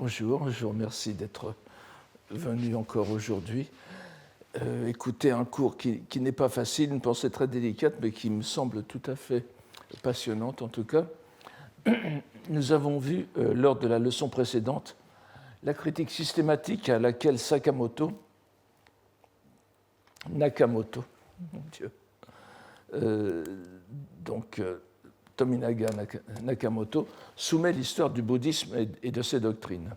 bonjour, je vous remercie d'être venu encore aujourd'hui. Écouter un cours qui n'est pas facile, une pensée très délicate, mais qui me semble tout à fait passionnante en tout cas. Nous avons vu, lors de la leçon précédente, la critique systématique à laquelle Nakamoto, mon Dieu, Tominaga Nakamoto soumet l'histoire du bouddhisme et de ses doctrines.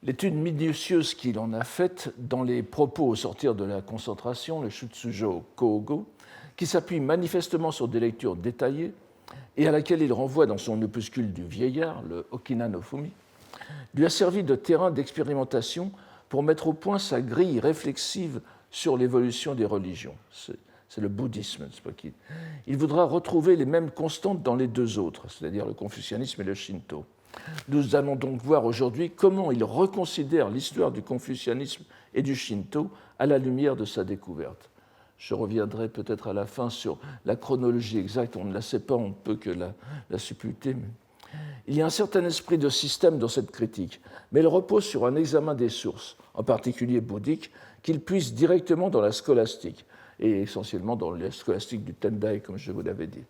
L'étude minutieuse qu'il en a faite dans les propos au sortir de la concentration, le Shutsujo Kōgo, qui s'appuie manifestement sur des lectures détaillées et à laquelle il renvoie dans son opuscule du vieillard, le Okina no Fumi, lui a servi de terrain d'expérimentation pour mettre au point sa grille réflexive sur l'évolution des religions. C'est le bouddhisme. Il voudra retrouver les mêmes constantes dans les deux autres, c'est-à-dire le confucianisme et le shinto. Nous allons donc voir aujourd'hui comment il reconsidère l'histoire du confucianisme et du shinto à la lumière de sa découverte. Je reviendrai peut-être à la fin sur la chronologie exacte, on ne la sait pas, on ne peut que la supputer. Il y a un certain esprit de système dans cette critique, mais elle repose sur un examen des sources, en particulier bouddhiques, qu'il puise directement dans la scolastique, et essentiellement dans la scolastique du Tendai, comme je vous l'avais dit.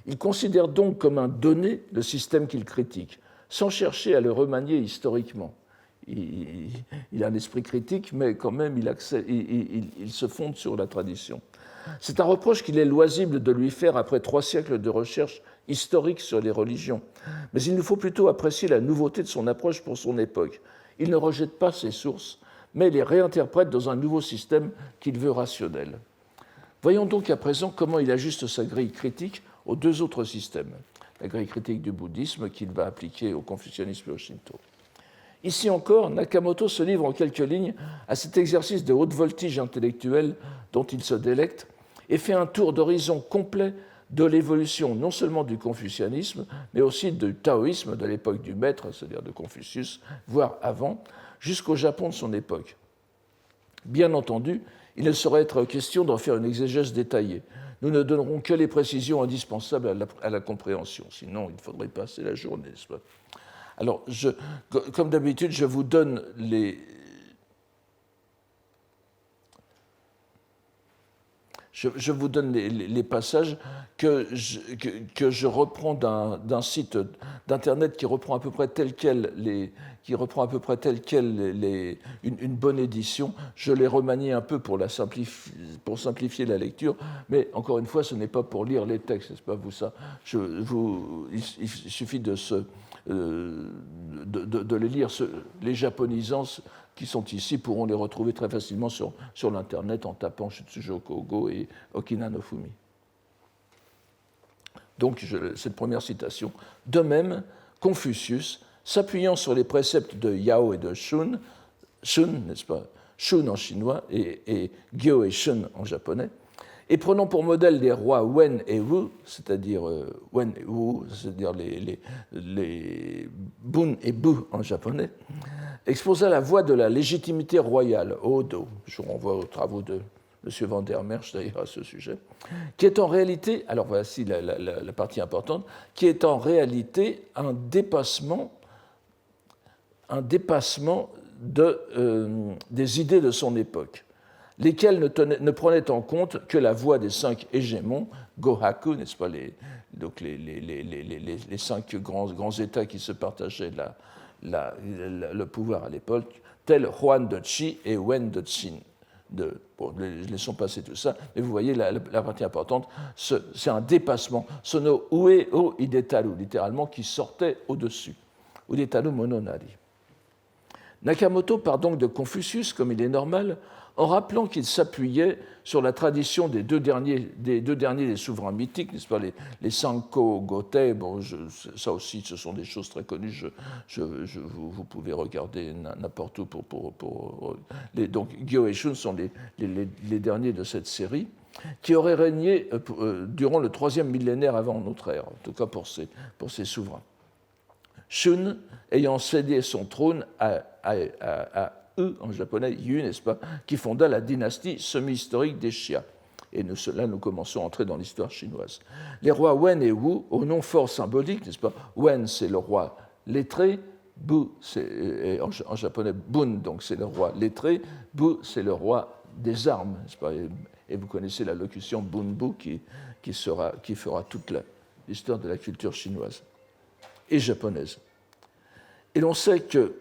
Il considère donc comme un donné le système qu'il critique, sans chercher à le remanier historiquement. Il a un esprit critique, mais quand même il se fonde sur la tradition. C'est un reproche qu'il est loisible de lui faire après 3 siècles de recherche historique sur les religions, mais il nous faut plutôt apprécier la nouveauté de son approche pour son époque. Il ne rejette pas ses sources, mais les réinterprète dans un nouveau système qu'il veut rationnel. Voyons donc à présent comment il ajuste sa grille critique aux 2 autres systèmes, la grille critique du bouddhisme qu'il va appliquer au confucianisme et au shinto. Ici encore, Nakamoto se livre en quelques lignes à cet exercice de haute voltige intellectuelle dont il se délecte et fait un tour d'horizon complet de l'évolution non seulement du confucianisme, mais aussi du taoïsme de l'époque du maître, c'est-à-dire de Confucius, voire avant, jusqu'au Japon de son époque. Bien entendu, il ne saurait être question d'en faire une exégèse détaillée. Nous ne donnerons que les précisions indispensables à la compréhension, sinon il faudrait passer la journée, n'est-ce pas ? Alors, comme d'habitude, je vous donne les passages que je reprends d'un site d'internet qui reprend à peu près tel quel une bonne édition. Je l'ai remanié un peu pour simplifier la lecture, mais encore une fois, ce n'est pas pour lire les textes, n'est-ce pas vous ça. Il suffit de les lire. Les japonisants qui sont ici pourront les retrouver très facilement sur l'Internet en tapant Shutsujo Kōgo et Okina no Fumi. Donc, cette première citation. De même, Confucius, s'appuyant sur les préceptes de Yao et de Shun, n'est-ce pas, Shun en chinois et Gyo et Shun en japonais, et prenant pour modèle les rois Wen et Wu, c'est-à-dire les Bun et Bu en japonais, exposa la voie de la légitimité royale, Odo. Je vous renvoie aux travaux de M. Van der Merch d'ailleurs à ce sujet, qui est en réalité, alors voici la partie importante, qui est en réalité un dépassement des idées de son époque, lesquels ne prenaient en compte que la voie des 5 hégémons, Gohaku, n'est-ce pas, les 5 grands États qui se partageaient le pouvoir à l'époque, tels Huan de Qi et Wen de Qin. Laissons passer tout ça, mais vous voyez la partie importante, c'est un dépassement, sono ue o idetaru, littéralement, qui sortait au-dessus, udetaru mononari. Nakamoto part donc de Confucius, comme il est normal, en rappelant qu'il s'appuyait sur la tradition des deux derniers des souverains mythiques, n'est-ce pas, les Sanko Gotei. Bon, ça aussi, ce sont des choses très connues. Vous pouvez regarder n'importe où donc Gyo et Shun sont les derniers de cette série, qui auraient régné durant le 3e millénaire avant notre ère, en tout cas pour ces souverains. Shun ayant cédé son trône à en japonais, Yu, n'est-ce pas, qui fonda la dynastie semi-historique des Xia. Et nous commençons à entrer dans l'histoire chinoise. Les rois Wen et Wu, au nom fort symbolique, n'est-ce pas, Wen, c'est le roi lettré, Bu, en japonais, Bun, donc c'est le roi lettré. Bu, c'est le roi des armes. Pas, et vous connaissez la locution Bunbu qui fera toute l'histoire de la culture chinoise et japonaise. Et l'on sait que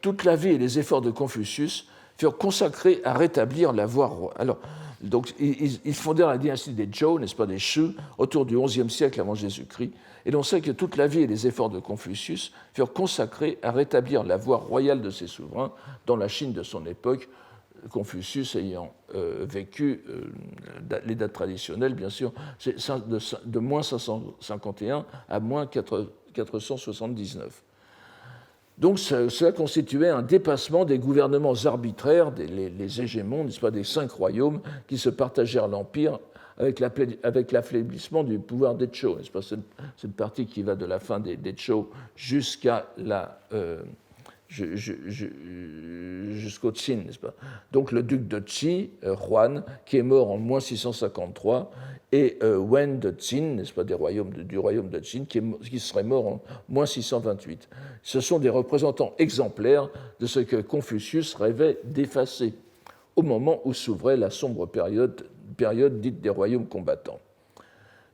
toute la vie et les efforts de Confucius furent consacrés à rétablir la voie royale. Alors, donc, ils fondèrent la dynastie des Zhou, n'est-ce pas, des Shu, autour du XIe siècle avant Jésus-Christ. Et l'on sait que toute la vie et les efforts de Confucius furent consacrés à rétablir la voie royale de ses souverains dans la Chine de son époque, Confucius ayant vécu, les dates traditionnelles, bien sûr, c'est de moins 551 à moins 479. Donc cela constituait un dépassement des gouvernements arbitraires, les hégémons, n'est-ce pas, des 5 royaumes qui se partagèrent l'empire avec l'affaiblissement du pouvoir des Zhou. N'est-ce pas, cette partie qui va de la fin des Zhou jusqu'au Qin, n'est-ce pas. Donc le duc de Qi, Huan, qui est mort en moins 653, et Wen de Qin, n'est-ce pas, du royaume de Qin, qui serait mort en moins 628. Ce sont des représentants exemplaires de ce que Confucius rêvait d'effacer au moment où s'ouvrait la sombre période dite des royaumes combattants,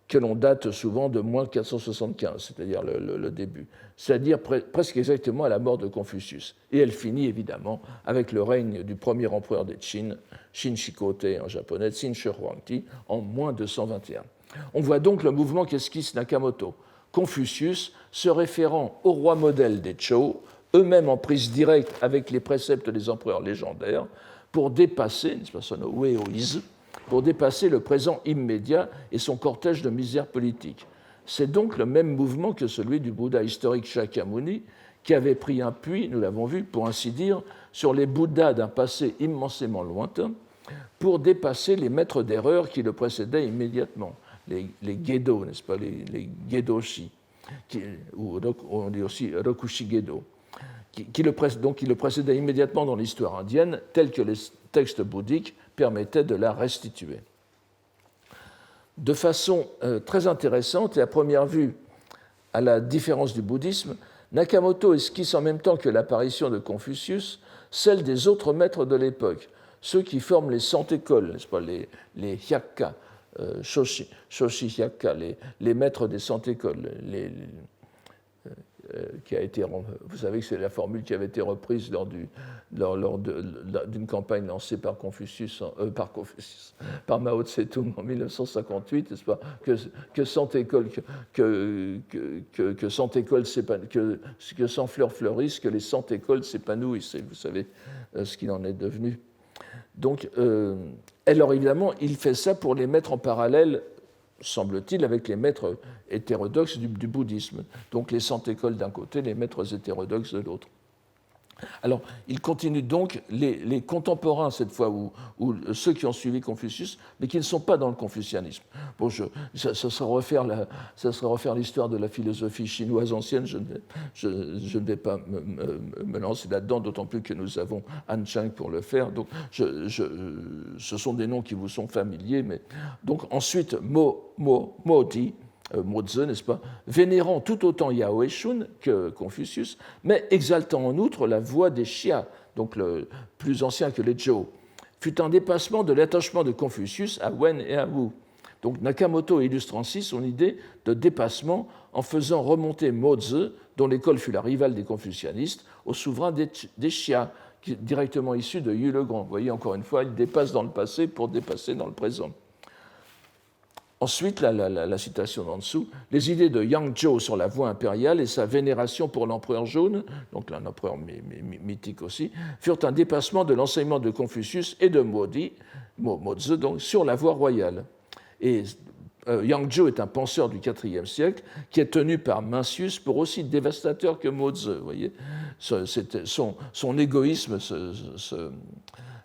que l'on date souvent de moins 475, c'est-à-dire le début, c'est-à-dire presque exactement à la mort de Confucius. Et elle finit évidemment avec le règne du premier empereur des Qin, Qin Shi Huangdi en japonais, Qin Shi Huangdi, en moins 221. On voit donc le mouvement qu'esquisse Nakamoto. Confucius se référant au roi modèle des Zhou, eux-mêmes en prise directe avec les préceptes des empereurs légendaires, pour dépasser, n'est-ce pas, son Weoïse, pour dépasser le présent immédiat et son cortège de misère politique. C'est donc le même mouvement que celui du Bouddha historique Shakyamuni, qui avait pris appui, nous l'avons vu, pour ainsi dire, sur les Bouddhas d'un passé immensément lointain, pour dépasser les maîtres d'erreur qui le précédaient immédiatement, les Gedo, n'est-ce pas, les Gedoshi, ou on dit aussi Rokushi Gedo, qui le précédaient immédiatement dans l'histoire indienne, tel que les textes bouddhiques permettaient de la restituer. De façon très intéressante et à première vue, à la différence du bouddhisme, Nakamoto esquisse en même temps que l'apparition de Confucius celle des autres maîtres de l'époque, ceux qui forment les 100 écoles, n'est-ce pas, les hyakka, shoshi hyakka, les maîtres des 100 écoles, qui a été, vous savez que c'est la formule qui avait été reprise lors d'une campagne lancée par Mao Tse-tung en 1958, n'est-ce pas, que 100 écoles, que 100 fleurs fleurissent, que les 100 écoles s'épanouissent. Et vous savez ce qu'il en est devenu. Donc, alors évidemment, il fait ça pour les mettre en parallèle, semble-t-il, avec les maîtres hétérodoxes du bouddhisme. Donc les 100 écoles d'un côté, les maîtres hétérodoxes de l'autre. Alors, il continue donc les contemporains, cette fois, ou ceux qui ont suivi Confucius, mais qui ne sont pas dans le confucianisme. Bon, ça sera refaire l'histoire de la philosophie chinoise ancienne. Je ne vais pas me lancer là-dedans, d'autant plus que nous avons Han Chang pour le faire. Donc, ce sont des noms qui vous sont familiers. Mais donc, ensuite, Modi, Mozi, n'est-ce pas, vénérant tout autant Yao Shun que Confucius, mais exaltant en outre la voix des Xia, donc le plus ancien que les Zhou, fut un dépassement de l'attachement de Confucius à Wen et à Wu. Donc Nakamoto illustre ainsi son idée de dépassement en faisant remonter Mozi, dont l'école fut la rivale des confucianistes, au souverain des Xia, directement issu de Yu le Grand. Vous voyez, encore une fois, il dépasse dans le passé pour dépasser dans le présent. Ensuite, la citation d'en dessous, les idées de Yang Zhou sur la voie impériale et sa vénération pour l'empereur jaune, donc un empereur mythique aussi, furent un dépassement de l'enseignement de Confucius et de Mozi, donc, sur la voie royale. Et Yang Zhou est un penseur du IVe siècle qui est tenu par Mencius pour aussi dévastateur que Mozi. Vous voyez, son égoïsme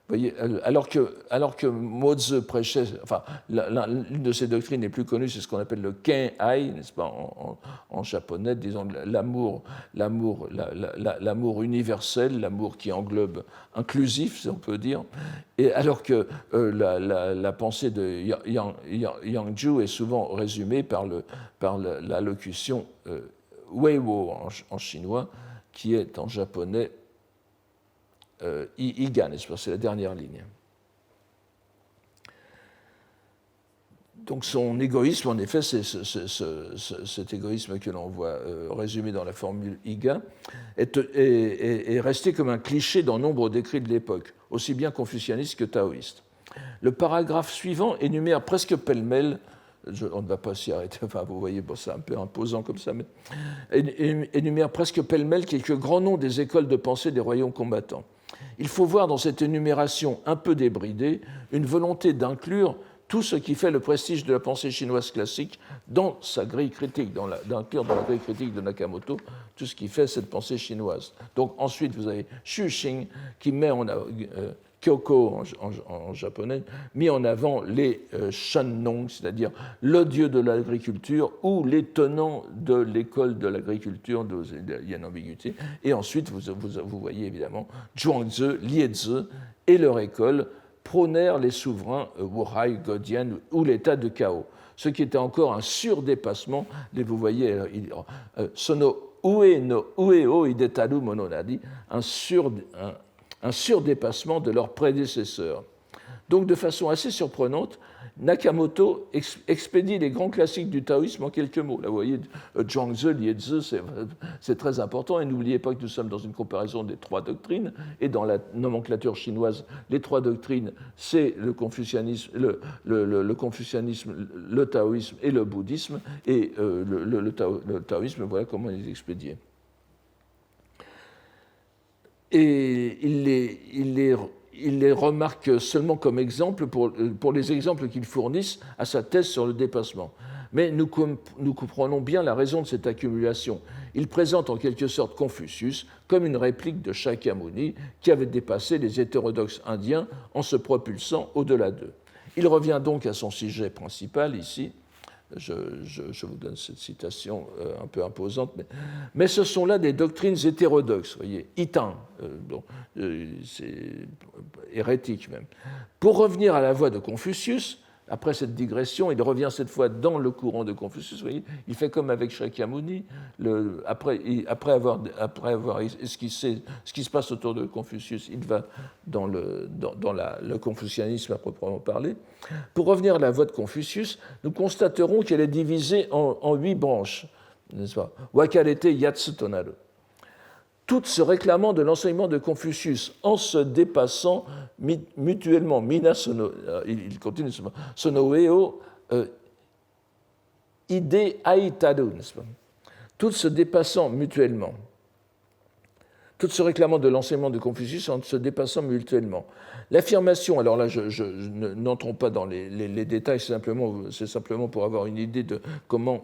voyez, alors que Mozi prêchait, enfin, l'une de ses doctrines les plus connues, c'est ce qu'on appelle le Ken-ai, n'est-ce pas, en japonais, disons l'amour universel, l'amour qui englobe, inclusif, si on peut dire, et alors que la pensée de Yang Zhou est souvent résumée par la locution Weiwo en chinois, qui est en japonais Iga, n'est-ce pas? C'est la dernière ligne. Donc son égoïsme, en effet, c'est cet égoïsme que l'on voit résumé dans la formule Iga, est resté comme un cliché dans nombre d'écrits de l'époque, aussi bien confucianistes que taoïstes. Le paragraphe suivant énumère presque pêle-mêle, on ne va pas s'y arrêter, enfin vous voyez, bon, c'est un peu imposant comme ça, mais énumère presque pêle-mêle quelques grands noms des écoles de pensée des royaumes combattants. Il faut voir dans cette énumération un peu débridée une volonté d'inclure tout ce qui fait le prestige de la pensée chinoise classique dans sa grille critique, d'inclure dans la grille critique de Nakamoto tout ce qui fait cette pensée chinoise. Donc ensuite, vous avez Xu Xing qui met Kyoko en japonais, mis en avant les Shannong, c'est-à-dire le dieu de l'agriculture ou les tenants de l'école de l'agriculture, il y a une ambiguïté. Et ensuite, vous voyez évidemment Zhuangzi, Liezi et leur école prônèrent les souverains Wuhai, Godian ou l'état de chaos, ce qui était encore un surdépassement. Vous voyez, Sono Ue no Ueo Hidetaru Mononadi, un surdépassement de leurs prédécesseurs. Donc, de façon assez surprenante, Nakamoto expédie les grands classiques du taoïsme en quelques mots. Là, vous voyez, Zhuangzi, Liezi, c'est très important. Et n'oubliez pas que nous sommes dans une comparaison des trois doctrines. Et dans la nomenclature chinoise, les trois doctrines, c'est le confucianisme, le taoïsme et le bouddhisme. Et le taoïsme, voilà comment il est expédié. Et il les remarque seulement comme exemple pour les exemples qu'ils fournissent à sa thèse sur le dépassement. Mais nous comprenons bien la raison de cette accumulation. Il présente en quelque sorte Confucius comme une réplique de Shakyamuni qui avait dépassé les hétérodoxes indiens en se propulsant au-delà d'eux. Il revient donc à son sujet principal ici. Je vous donne cette citation un peu imposante, mais ce sont là des doctrines hétérodoxes, vous voyez, itin, c'est hérétique même. Pour revenir à la voie de Confucius, après cette digression, il revient cette fois dans le courant de Confucius, vous voyez, il fait comme avec Shakyamuni, après avoir esquissé ce qui se passe autour de Confucius, il va dans le confucianisme à proprement parler. Pour revenir à la voie de Confucius, nous constaterons qu'elle est divisée en 8 branches, n'est-ce pas? Wakarete yatsu tonaru. Toutes se réclamant de l'enseignement de Confucius en se dépassant mutuellement. Mina sono, il continue sono eo ide aitaru, n'est-ce pas? Toutes se dépassant mutuellement. Toutes se réclamant de l'enseignement de Confucius en se dépassant mutuellement. L'affirmation, alors là, n'entrons pas dans les détails, c'est simplement pour avoir une idée de comment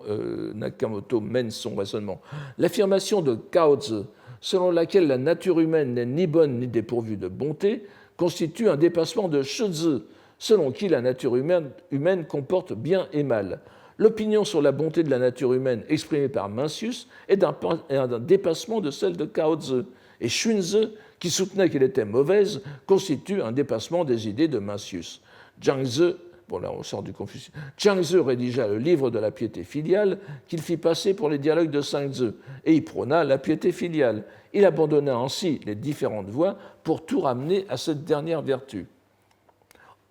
Nakamoto mène son raisonnement. L'affirmation de Cao Zi, selon laquelle la nature humaine n'est ni bonne ni dépourvue de bonté, constitue un dépassement de Shizi, selon qui la nature humaine comporte bien et mal. L'opinion sur la bonté de la nature humaine exprimée par Mencius est un dépassement de celle de Cao Zi. Et Xunzi, qui soutenait qu'elle était mauvaise, constitue un dépassement des idées de Mencius. Zhangzi, bon là on sort du Confucius, Zhangzi rédigea le livre de la piété filiale qu'il fit passer pour les dialogues de Zhangzi, et y prôna la piété filiale. Il abandonna ainsi les différentes voies pour tout ramener à cette dernière vertu.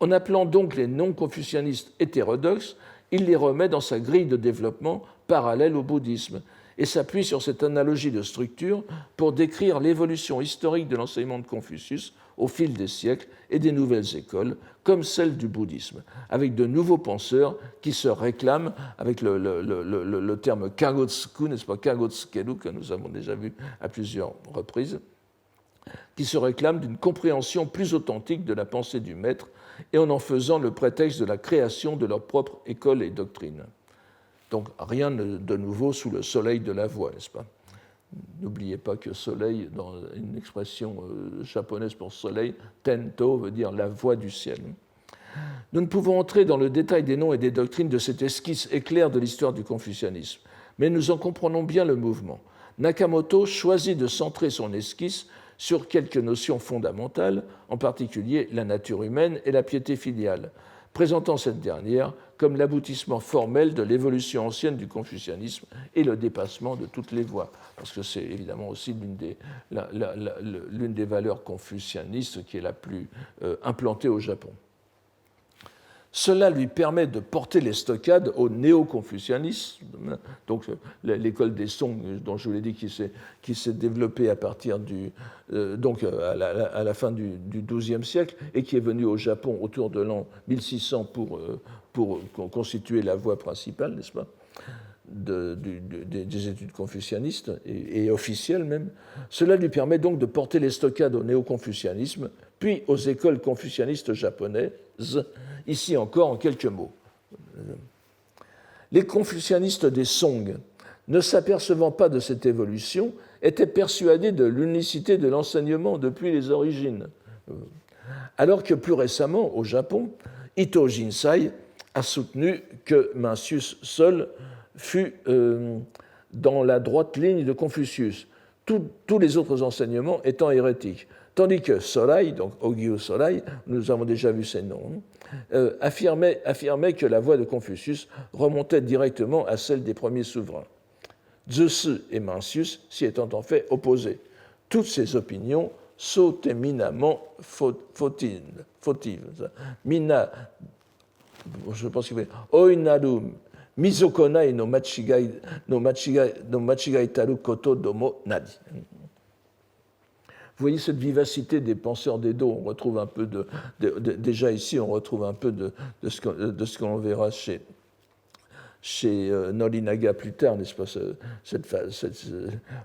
En appelant donc les non-confucianistes hétérodoxes, il les remet dans sa grille de développement parallèle au bouddhisme et s'appuie sur cette analogie de structure pour décrire l'évolution historique de l'enseignement de Confucius au fil des siècles et des nouvelles écoles, comme celle du bouddhisme, avec de nouveaux penseurs qui se réclament, avec le terme kagotsuku, n'est-ce pas, kagotsukeru, que nous avons déjà vu à plusieurs reprises, qui se réclament d'une compréhension plus authentique de la pensée du maître et en faisant le prétexte de la création de leur propre école et doctrine. Donc rien de nouveau sous le soleil de la voie, n'est-ce pas? N'oubliez pas que soleil, dans une expression japonaise pour soleil, tento veut dire la voie du ciel. Nous ne pouvons entrer dans le détail des noms et des doctrines de cette esquisse éclair de l'histoire du confucianisme, mais nous en comprenons bien le mouvement. Nakamoto choisit de centrer son esquisse sur quelques notions fondamentales, en particulier la nature humaine et la piété filiale. présentant cette dernière comme l'aboutissement formel de l'évolution ancienne du confucianisme et le dépassement de toutes les voies, parce que c'est évidemment aussi l'une des valeurs confucianistes qui est la plus implantée au Japon. Cela lui permet de porter les stockades au néo-confucianisme, donc l'école des Song, dont je vous l'ai dit, qui s'est développée à partir donc à la fin du XIIe siècle et qui est venue au Japon autour de l'an 1600 pour constituer la voie principale, n'est-ce pas, des études confucianistes et officielles même. Cela lui permet donc de porter les stockades au néo-confucianisme, puis aux écoles confucianistes japonaises, ici encore en quelques mots. Les confucianistes des Song, ne s'apercevant pas de cette évolution, étaient persuadés de l'unicité de l'enseignement depuis les origines. Alors que plus récemment, au Japon, Ito Jinsai a soutenu que Mencius seul fut dans la droite ligne de Confucius, tous les autres enseignements étant hérétiques. Tandis que Sorai, donc Ogyū Sorai, nous avons déjà vu ses noms, affirmait que la voie de Confucius remontait directement à celle des premiers souverains. Zhusi et Mencius s'y étant en fait opposés. Toutes ces opinions sont éminemment fautives. Mina, je pense qu'il fait Oinaru Mizokonai no machigai taru koto domo nadi. Vous voyez cette vivacité des penseurs d'Edo, on retrouve un peu déjà ici, on retrouve un peu de ce qu'on verra chez Norinaga plus tard, n'est-ce pas,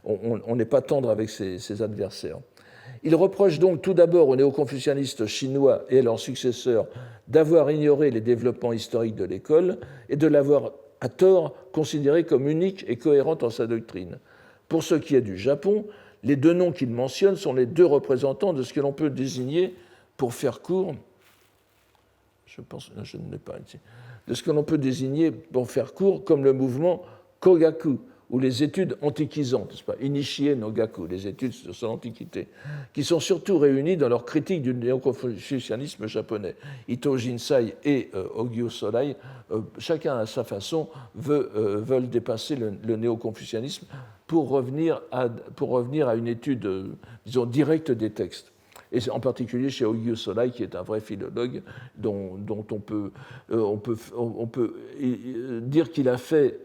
on n'est pas tendre avec ses adversaires. Il reproche donc tout d'abord aux néo-confucianistes chinois et à leurs successeurs d'avoir ignoré les développements historiques de l'école et de l'avoir, à tort, considérée comme unique et cohérente en sa doctrine. Pour ce qui est du Japon, les deux noms qu'il mentionne sont les deux représentants de ce que l'on peut désigner, pour faire court, je ne l'ai pas ici, de ce que l'on peut désigner, pour faire court, comme le mouvement Kogaku, ou les études antiquisantes, n'est-ce pas, Inishie no Gaku, les études sur l'Antiquité, qui sont surtout réunies dans leur critique du néo-confucianisme japonais. Ito Jinsai et Ogyū Sorai, chacun à sa façon, veulent dépasser le néo-confucianisme pour revenir à une étude, disons, directe des textes. Et en particulier chez Ogyū Sorai, qui est un vrai philologue, dont on peut dire qu'il a fait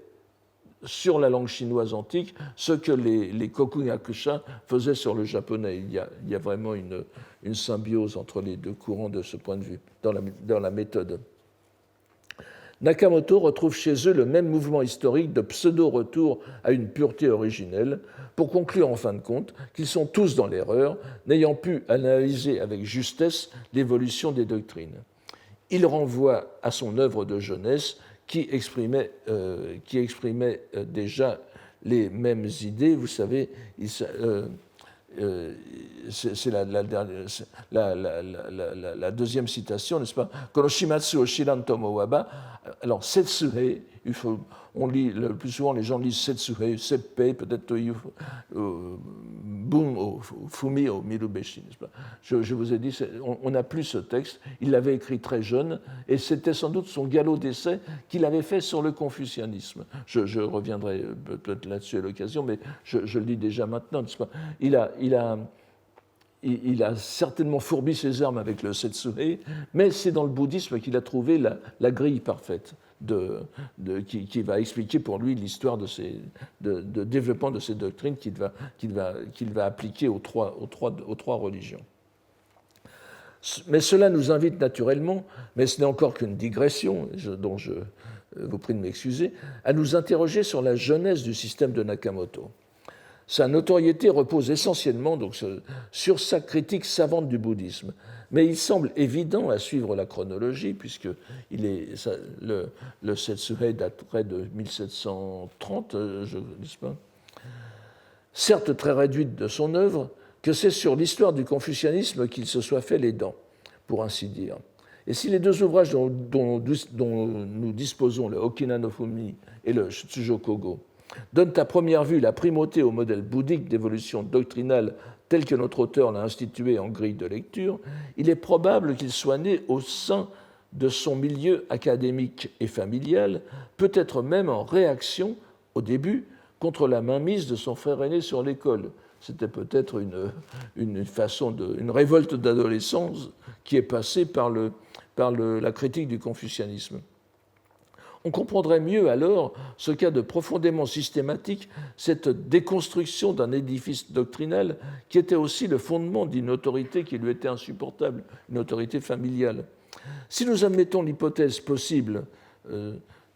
sur la langue chinoise antique ce que les Kokugakusha faisaient sur le japonais. Il y a vraiment une symbiose entre les deux courants de ce point de vue, dans la méthode. Nakamoto retrouve chez eux le même mouvement historique de pseudo-retour à une pureté originelle, pour conclure en fin de compte qu'ils sont tous dans l'erreur, n'ayant pu analyser avec justesse l'évolution des doctrines. Il renvoie à son œuvre de jeunesse qui exprimait déjà les mêmes idées. Vous savez, c'est la deuxième citation, n'est-ce pas? Konoshimatsu o shiran tomo waba. Alors, Setsuhei, on lit, le plus souvent les gens lisent Setsuhei, Seppei, peut-être Bun o Fumi o Mirubeshi, n'est-ce pas? Je vous ai dit, on n'a plus ce texte, il l'avait écrit très jeune, et c'était sans doute son galop d'essai qu'il avait fait sur le confucianisme. Je reviendrai peut-être là-dessus à l'occasion, mais je le dis déjà maintenant, n'est-ce pas? Il a certainement fourbi ses armes avec le Setsuhei, mais c'est dans le bouddhisme qu'il a trouvé la grille parfaite qui va expliquer pour lui l'histoire de développement de ces doctrines qu'il va appliquer aux trois religions. Mais cela nous invite naturellement, mais ce n'est encore qu'une digression, dont je vous prie de m'excuser, à nous interroger sur la genèse du système de Nakamoto. Sa notoriété repose essentiellement donc, sur sa critique savante du bouddhisme. Mais il semble évident, à suivre la chronologie, puisque le Setsuhei daterait de 1730, n'est-ce pas, certes très réduite de son œuvre, que c'est sur l'histoire du confucianisme qu'il se soit fait les dents, pour ainsi dire. Et si les deux ouvrages dont nous disposons, le Okina no Fumi et le Tsujokogo, donnent à première vue la primauté au modèle bouddhique d'évolution doctrinale tel que notre auteur l'a institué en grille de lecture, il est probable qu'il soit né au sein de son milieu académique et familial, peut-être même en réaction, au début, contre la mainmise de son frère aîné sur l'école. C'était peut-être une révolte d'adolescence qui est passée par la critique du confucianisme. On comprendrait mieux alors ce cas de profondément systématique, cette déconstruction d'un édifice doctrinal qui était aussi le fondement d'une autorité qui lui était insupportable, une autorité familiale. Si nous admettons l'hypothèse possible,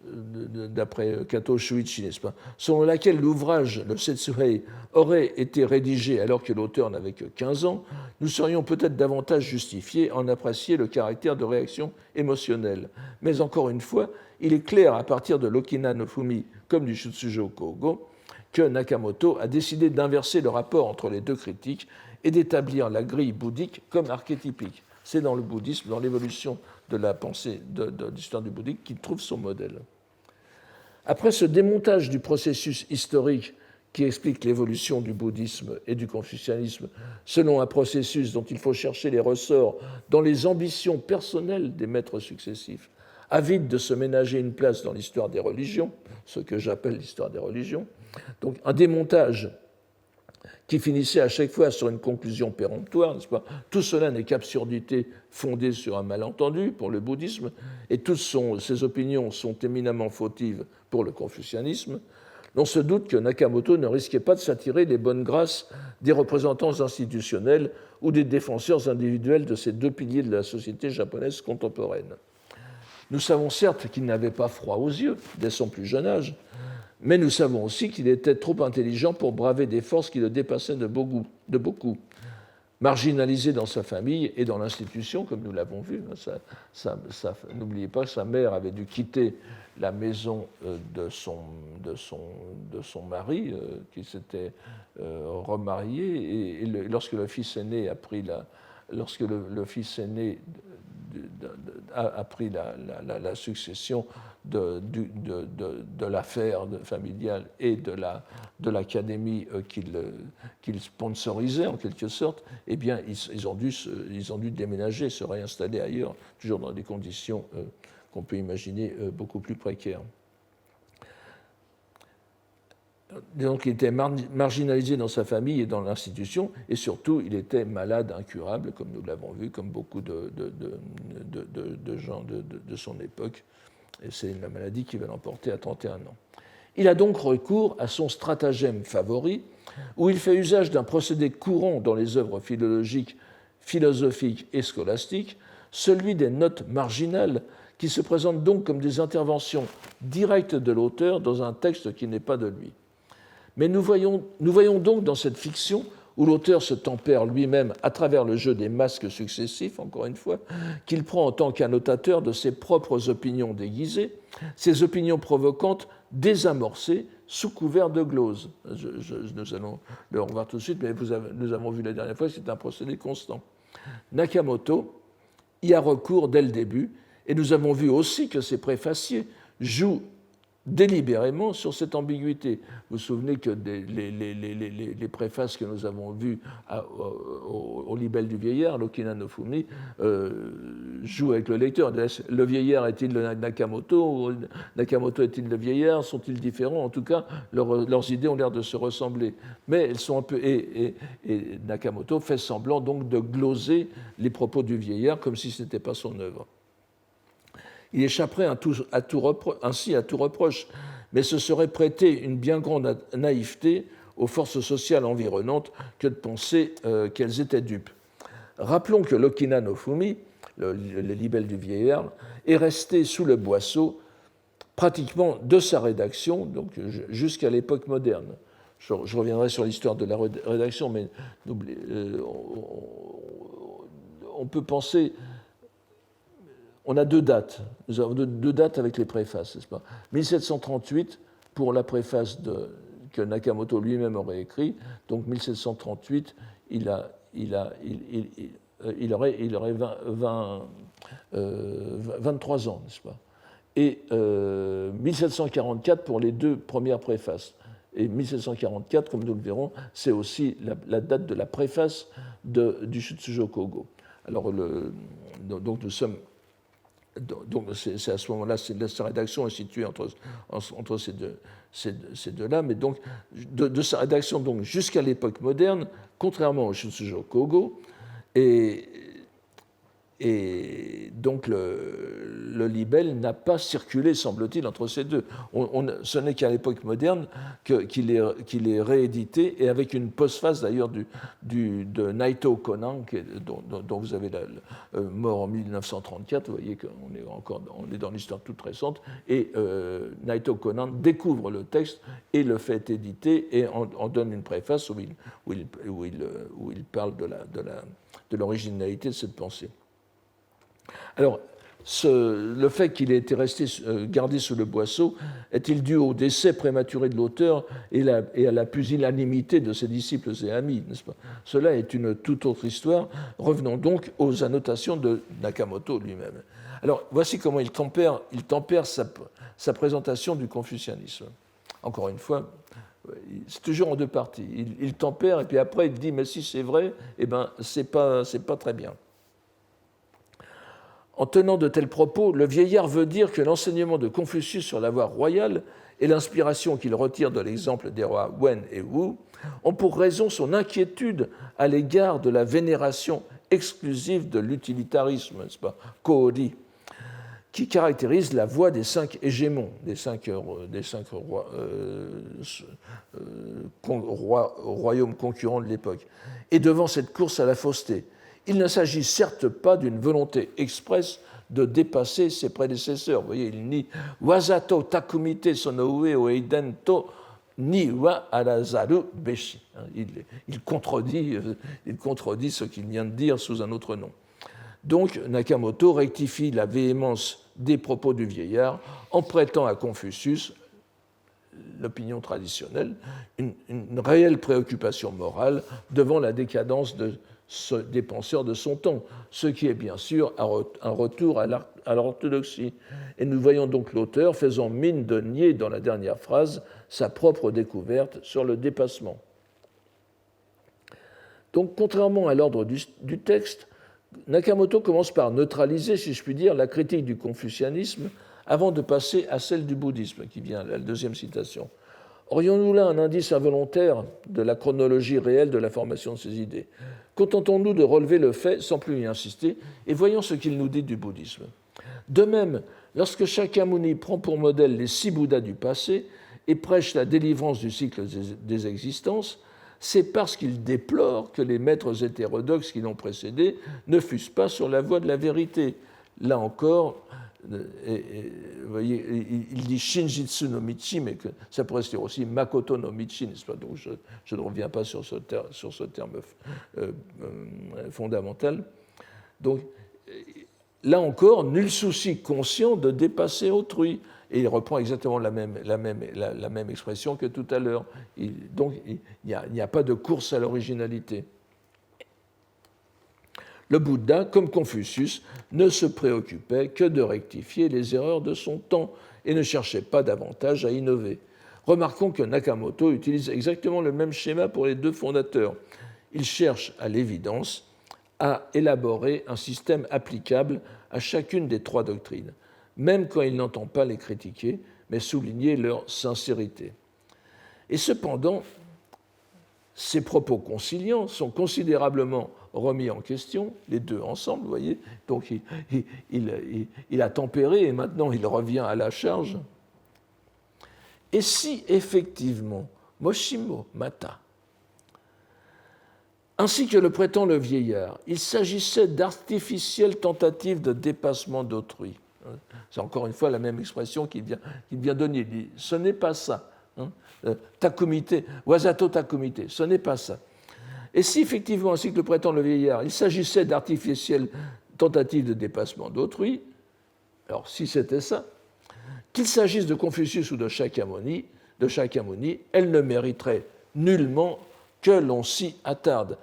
d'après Kato Shuichi, n'est-ce pas, selon laquelle l'ouvrage, le Setsuhei, aurait été rédigé alors que l'auteur n'avait que 15 ans, nous serions peut-être davantage justifiés en apprécier le caractère de réaction émotionnelle. Mais encore une fois, il est clair à partir de l'Okina no Fumi comme du Shutsujo Kogo que Nakamoto a décidé d'inverser le rapport entre les deux critiques et d'établir la grille bouddhique comme archétypique. C'est dans le bouddhisme, dans l'évolution de la pensée de l'histoire du bouddhisme, qu'il trouve son modèle. Après ce démontage du processus historique qui explique l'évolution du bouddhisme et du confucianisme selon un processus dont il faut chercher les ressorts dans les ambitions personnelles des maîtres successifs, avides de se ménager une place dans l'histoire des religions, ce que j'appelle l'histoire des religions, donc un démontage qui finissait à chaque fois sur une conclusion péremptoire, n'est-ce pas ? Tout cela n'est qu'absurdité fondée sur un malentendu pour le bouddhisme, et toutes ces opinions sont éminemment fautives pour le confucianisme. On se doute que Nakamoto ne risquait pas de s'attirer les bonnes grâces des représentants institutionnels ou des défenseurs individuels de ces deux piliers de la société japonaise contemporaine. Nous savons certes qu'il n'avait pas froid aux yeux dès son plus jeune âge, mais nous savons aussi qu'il était trop intelligent pour braver des forces qui le dépassaient de beaucoup. Marginalisé dans sa famille et dans l'institution, comme nous l'avons vu, n'oubliez pas que sa mère avait dû quitter la maison de son mari, qui s'était remarié, et lorsque le fils aîné a pris la succession de l'affaire familiale et de l'académie qu'il sponsorisait en quelque sorte, eh bien, ils ont dû déménager, se réinstaller ailleurs, toujours dans des conditions qu'on peut imaginer beaucoup plus précaires. Donc, il était marginalisé dans sa famille et dans l'institution, et surtout, il était malade, incurable, comme nous l'avons vu, comme beaucoup de gens de son époque. Et c'est la maladie qui va l'emporter à 31 ans. Il a donc recours à son stratagème favori, où il fait usage d'un procédé courant dans les œuvres philologiques, philosophiques et scolastiques, celui des notes marginales, qui se présentent donc comme des interventions directes de l'auteur dans un texte qui n'est pas de lui. Mais nous voyons donc dans cette fiction, où l'auteur se tempère lui-même à travers le jeu des masques successifs, encore une fois, qu'il prend en tant qu'annotateur de ses propres opinions déguisées, ces opinions provocantes désamorcées sous couvert de glose. Nous allons le revoir tout de suite, mais nous avons vu la dernière fois que c'est un procédé constant. Nakamoto y a recours dès le début, et nous avons vu aussi que ses préfaciers jouent délibérément sur cette ambiguïté. Vous vous souvenez que les préfaces que nous avons vues au libelle du vieillard, l'Okina no Fumi, jouent avec le lecteur. Le vieillard est-il le Nakamoto? Nakamoto est-il le vieillard? Sont-ils différents? En tout cas, leurs idées ont l'air de se ressembler. Mais elles sont un peu... Et Nakamoto fait semblant donc de gloser les propos du vieillard comme si ce n'était pas son œuvre. Il échapperait ainsi à tout reproche, mais ce serait prêter une bien grande naïveté aux forces sociales environnantes que de penser qu'elles étaient dupes. Rappelons que l'Okina no Fumi, le libelle du vieillard, est resté sous le boisseau pratiquement de sa rédaction, donc jusqu'à l'époque moderne. Je reviendrai sur l'histoire de la rédaction, mais on peut penser... On a deux dates. Nous avons deux dates avec les préfaces, n'est-ce pas ? 1738 pour la préface que Nakamoto lui-même aurait écrite. Donc 1738, il aurait 23 ans, n'est-ce pas ? Et 1744 pour les deux premières préfaces. Et 1744, comme nous le verrons, c'est aussi la date de la préface du Shutsujo Kogo. Alors, donc nous sommes Donc c'est à ce moment-là, sa rédaction est située entre ces deux-là, mais donc de sa rédaction donc jusqu'à l'époque moderne, contrairement au Shūsūjō Kōgō, et donc le libelle n'a pas circulé, semble-t-il, entre ces deux. Ce n'est qu'à l'époque moderne qu'il est réédité, et avec une postface d'ailleurs de Naito Conan, dont vous avez mort en 1934. Vous voyez qu'on est dans l'histoire toute récente, et Naito Conan découvre le texte et le fait éditer et en donne une préface où il parle de l'originalité de cette pensée. Alors, le fait qu'il ait été gardé sous le boisseau est-il dû au décès prématuré de l'auteur et à la pusillanimité de ses disciples et amis, n'est-ce pas? Cela est une toute autre histoire. Revenons donc aux annotations de Nakamoto lui-même. Alors, voici comment il tempère sa présentation du confucianisme. Encore une fois, c'est toujours en deux parties. Il tempère et puis après il dit « mais si c'est vrai, eh ben, c'est pas très bien ». En tenant de tels propos, le vieillard veut dire que l'enseignement de Confucius sur la voie royale et l'inspiration qu'il retire de l'exemple des rois Wen et Wu ont pour raison son inquiétude à l'égard de la vénération exclusive de l'utilitarisme, n'est-ce pas, Koori, qui caractérise la voie des 5 hégémons, des cinq royaumes concurrents de l'époque. Et devant cette course à la fausseté, il ne s'agit certes pas d'une volonté expresse de dépasser ses prédécesseurs. Vous voyez, il nie wazato takumite sono ue o eiden to ni wa arazaru beshi. Il contredit ce qu'il vient de dire sous un autre nom. Donc Nakamoto rectifie la véhémence des propos du vieillard en prêtant à Confucius, l'opinion traditionnelle, une réelle préoccupation morale devant la décadence des penseurs de son temps, ce qui est bien sûr un retour à l'orthodoxie. Et nous voyons donc l'auteur faisant mine de nier dans la dernière phrase sa propre découverte sur le dépassement. Donc, contrairement à l'ordre du texte, Nakamoto commence par neutraliser, si je puis dire, la critique du confucianisme avant de passer à celle du bouddhisme, qui vient la deuxième citation. Aurions-nous là un indice involontaire de la chronologie réelle de la formation de ces idées? Contentons-nous de relever le fait sans plus y insister et voyons ce qu'il nous dit du bouddhisme. De même, lorsque Shakyamuni prend pour modèle les 6 Bouddhas du passé et prêche la délivrance du cycle des existences, c'est parce qu'il déplore que les maîtres hétérodoxes qui l'ont précédé ne fussent pas sur la voie de la vérité. Là encore, vous voyez, il dit Shinjitsu no Michi, mais que ça pourrait se dire aussi Makoto no Michi, n'est-ce pas? Donc je ne reviens pas sur ce terme fondamental. Donc là encore, nul souci conscient de dépasser autrui. Et il reprend exactement la même expression que tout à l'heure. Donc il n'y a pas de course à l'originalité. Le Bouddha, comme Confucius, ne se préoccupait que de rectifier les erreurs de son temps et ne cherchait pas davantage à innover. Remarquons que Nakamoto utilise exactement le même schéma pour les deux fondateurs. Il cherche, à l'évidence, à élaborer un système applicable à chacune des 3 doctrines, même quand il n'entend pas les critiquer, mais souligner leur sincérité. Et cependant, ces propos conciliants sont considérablement remis en question, les deux ensemble, vous voyez. Donc il a tempéré et maintenant il revient à la charge. Et si effectivement Moshimo Mata, ainsi que le prétend le vieillard, il s'agissait d'artificielles tentatives de dépassement d'autrui, c'est encore une fois la même expression qu'il vient donner, il dit ce n'est pas ça, takumite, wazato takumite, ce n'est pas ça. Et si effectivement, ainsi que le prétend le vieillard, il s'agissait d'artificielles tentatives de dépassement d'autrui, alors si c'était ça, qu'il s'agisse de Confucius ou de Shakyamuni, elle ne mériterait nullement que l'on s'y attarde.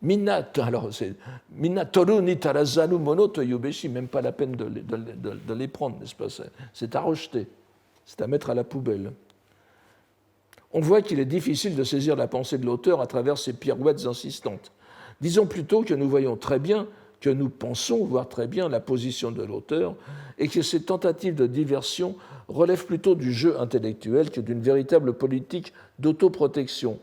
Minatoru ni tarazanu mono to yubeshi, même pas la peine de les prendre, n'est-ce pas? C'est à rejeter, c'est à mettre à la poubelle. On voit qu'il est difficile de saisir la pensée de l'auteur à travers ces pirouettes insistantes. Disons plutôt que nous voyons très bien que nous pensons voir très bien la position de l'auteur et que ces tentatives de diversion relèvent plutôt du jeu intellectuel que d'une véritable politique d'autoprotection.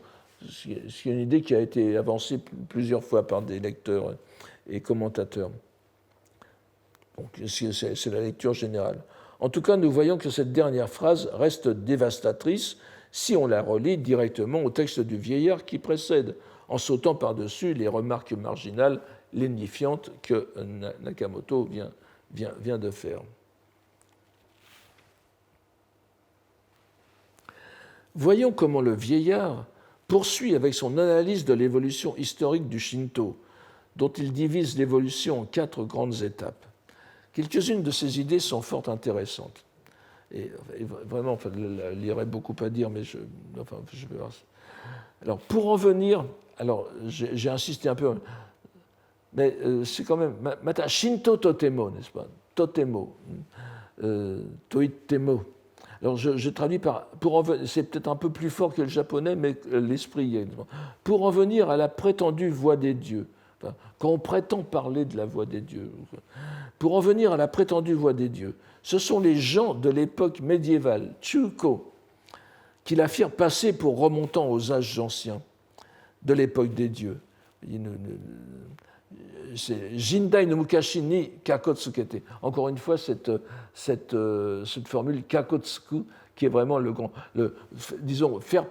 C'est une idée qui a été avancée plusieurs fois par des lecteurs et commentateurs. Donc, c'est la lecture générale. En tout cas, nous voyons que cette dernière phrase reste dévastatrice si on la relie directement au texte du vieillard qui précède, en sautant par-dessus les remarques marginales lénifiantes que Nakamoto vient de faire. Voyons comment le vieillard poursuit avec son analyse de l'évolution historique du Shinto, dont il divise l'évolution en 4 grandes étapes. Quelques-unes de ces idées sont fort intéressantes. Et vraiment, enfin, il y aurait beaucoup à dire, mais je vais voir. Alors, pour en venir, alors j'ai insisté un peu, mais c'est quand même Shinto Totemo, n'est-ce pas? Totemo, Toitemo. Alors, je traduis par. C'est peut-être un peu plus fort que le japonais, mais l'esprit est. Pour en venir à la prétendue voix des dieux. Enfin, quand on prétend parler de la voix des dieux. Pour en venir à la prétendue voix des dieux, ce sont les gens de l'époque médiévale, Chuko, qui la firent passer pour remontant aux âges anciens de l'époque des dieux. C'est Jindai no Mukashi ni Kakotsukete. Encore une fois, cette formule Kakotsuku, qui est vraiment disons, faire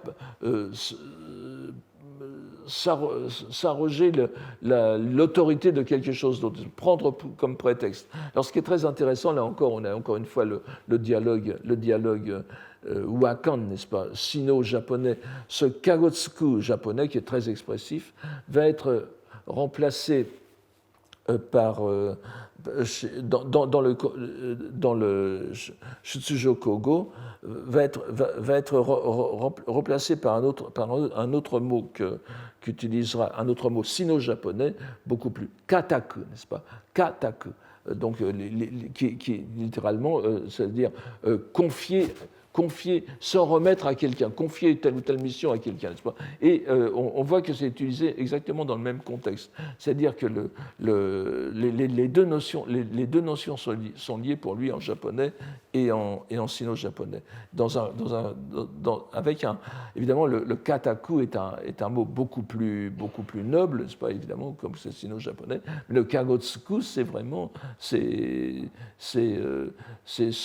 s'arroger l'autorité de quelque chose d'autre, prendre comme prétexte. Alors, ce qui est très intéressant, là encore, on a encore une fois le dialogue Wakan, n'est-ce pas, sino-japonais. Ce Kagotsuku japonais, qui est très expressif, va être remplacé par dans le Shutsujo-kogo va être remplacé par un autre mot qu'utilisera un autre mot sino-japonais beaucoup plus kataku, n'est-ce pas, kataku, donc qui littéralement c'est-à-dire confier, sans remettre à quelqu'un, confier telle ou telle mission à quelqu'un, n'est-ce pas? Et on voit que c'est utilisé exactement dans le même contexte. C'est-à-dire que les deux notions sont liées pour lui en japonais et en sino-japonais. Évidemment, le kataku est un mot beaucoup plus noble, n'est-ce pas, évidemment, comme c'est sino-japonais. Le kagotsuku, c'est vraiment se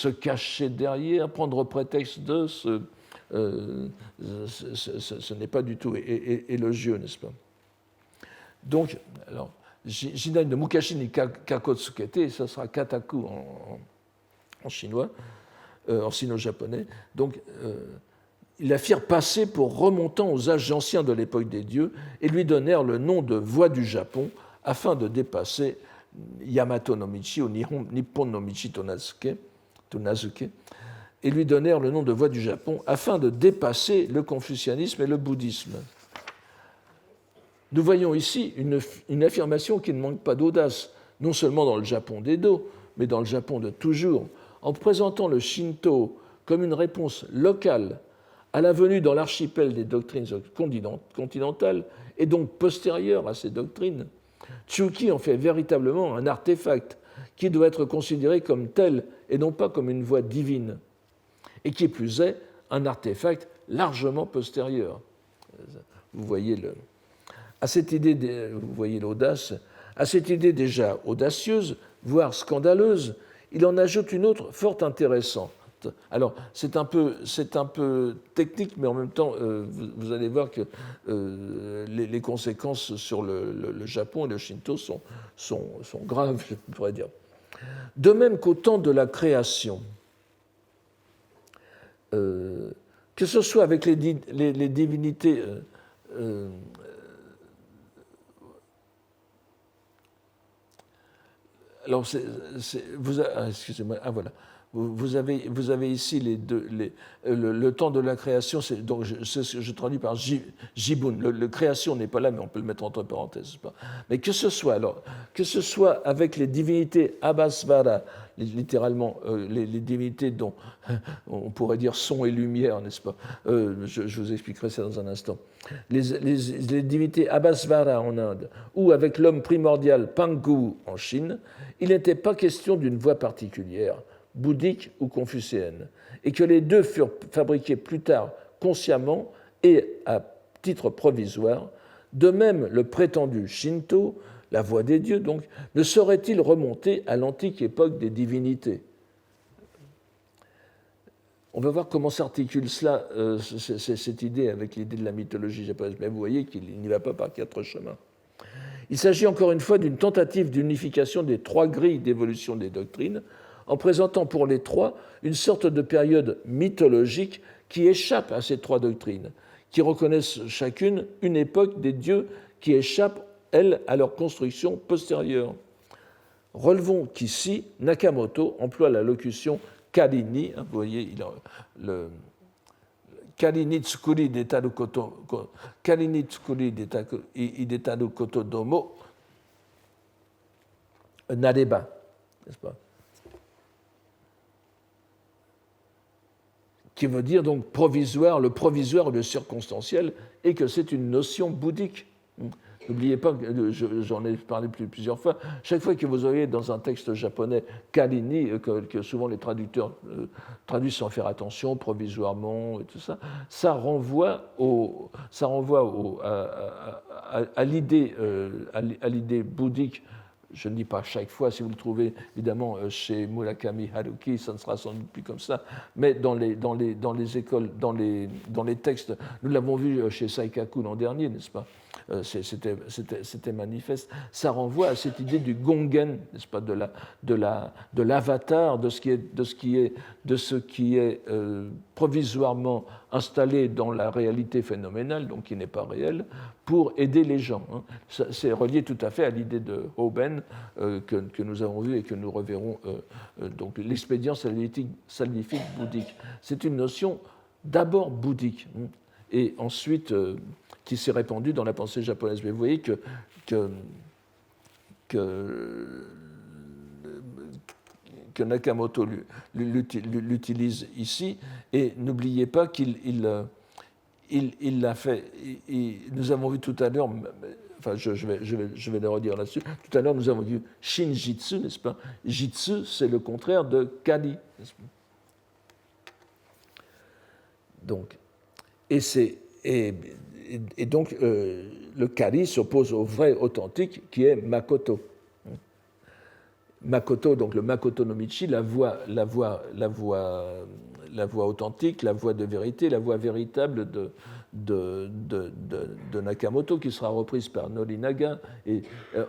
cacher derrière, prendre prétexte de ce n'est pas du tout élogieux, n'est-ce pas? Donc, alors, Jindai no Mukashi ni Kakotsukete, ça sera kataku en chinois, en sino-japonais. Donc, ils la firent passer pour remontant aux âges anciens de l'époque des dieux et lui donnèrent le nom de voix du Japon afin de dépasser Yamato no Michi ou Nippon no Michi Tonazuke, et lui donnèrent le nom de voix du Japon afin de dépasser le confucianisme et le bouddhisme. Nous voyons ici une affirmation qui ne manque pas d'audace, non seulement dans le Japon d'Edo, mais dans le Japon de toujours, en présentant le Shinto comme une réponse locale à la venue dans l'archipel des doctrines continentales et donc postérieure à ces doctrines. Tsuki en fait véritablement un artefact qui doit être considéré comme tel et non pas comme une voie divine, et qui plus est un artefact largement postérieur. Vous voyez vous voyez l'audace. À cette idée déjà audacieuse, voire scandaleuse, il en ajoute une autre fort intéressante. Alors, c'est un peu technique, mais en même temps, vous allez voir que les conséquences sur le Japon et le Shinto sont graves, je pourrais dire. De même qu'au temps de la création, que ce soit avec les divinités alors, excusez-moi, voilà. vous avez ici le temps de la création, donc je traduis par Jibun. Le création n'est pas là, mais on peut le mettre entre parenthèses. Mais que ce soit avec les divinités Abhasvara, littéralement les divinités dont on pourrait dire son et lumière, n'est-ce pas? Je vous expliquerai ça dans un instant. Les divinités Abhasvara en Inde, ou avec l'homme primordial Pangu en Chine, il n'était pas question d'une voie particulière, bouddhique ou confucéenne, et que les deux furent fabriqués plus tard consciemment et à titre provisoire. De même, le prétendu Shinto, la voie des dieux donc, ne saurait-il remonter à l'antique époque des divinités? On va voir comment s'articule cela, cette idée avec l'idée de la mythologie japonaise. Mais vous voyez qu'il n'y va pas par quatre chemins. Il s'agit encore une fois d'une tentative d'unification des trois grilles d'évolution des doctrines, en présentant pour les trois une sorte de période mythologique qui échappe à ces trois doctrines, qui reconnaissent chacune une époque des dieux qui échappe, elle, à leur construction postérieure. Relevons qu'ici, Nakamoto emploie la locution Kalini, vous voyez, il a le Kalini tsukuri detaru koto domo nareba, n'est-ce pas? Qui veut dire donc provisoire, le provisoire ou le circonstanciel, et que c'est une notion bouddhique. N'oubliez pas, j'en ai parlé plusieurs fois, chaque fois que vous auriez dans un texte japonais kalini, que souvent les traducteurs traduisent sans faire attention, provisoirement, et tout ça, ça renvoie à l'idée bouddhique. Je ne dis pas chaque fois, si vous le trouvez évidemment chez Murakami Haruki, ça ne sera sans doute plus comme ça, mais dans les écoles, dans les textes, nous l'avons vu chez Saikaku l'an dernier, n'est-ce pas? C'était manifeste. Ça renvoie à cette idée du gongen, n'est-ce pas, de l'avatar, de ce qui est provisoirement installé dans la réalité phénoménale, donc qui n'est pas réelle, pour aider les gens. C'est relié tout à fait à l'idée de Hoben que nous avons vue et que nous reverrons, donc l'expédient salvifique bouddhique. C'est une notion d'abord bouddhique et ensuite qui s'est répandue dans la pensée japonaise. Mais vous voyez que Nakamoto l'utilise ici, et n'oubliez pas qu'il l'a fait. Nous avons vu tout à l'heure, enfin je vais le redire là-dessus, tout à l'heure nous avons vu Shinjitsu, n'est-ce pas? Jitsu, c'est le contraire de Kali, n'est-ce pas? Donc, et donc, le Kali s'oppose au vrai authentique qui est Makoto. Makoto, donc le Makoto no Michi, la voie authentique, la voie de vérité, la voie véritable de Nakamoto, qui sera reprise par Norinaga, et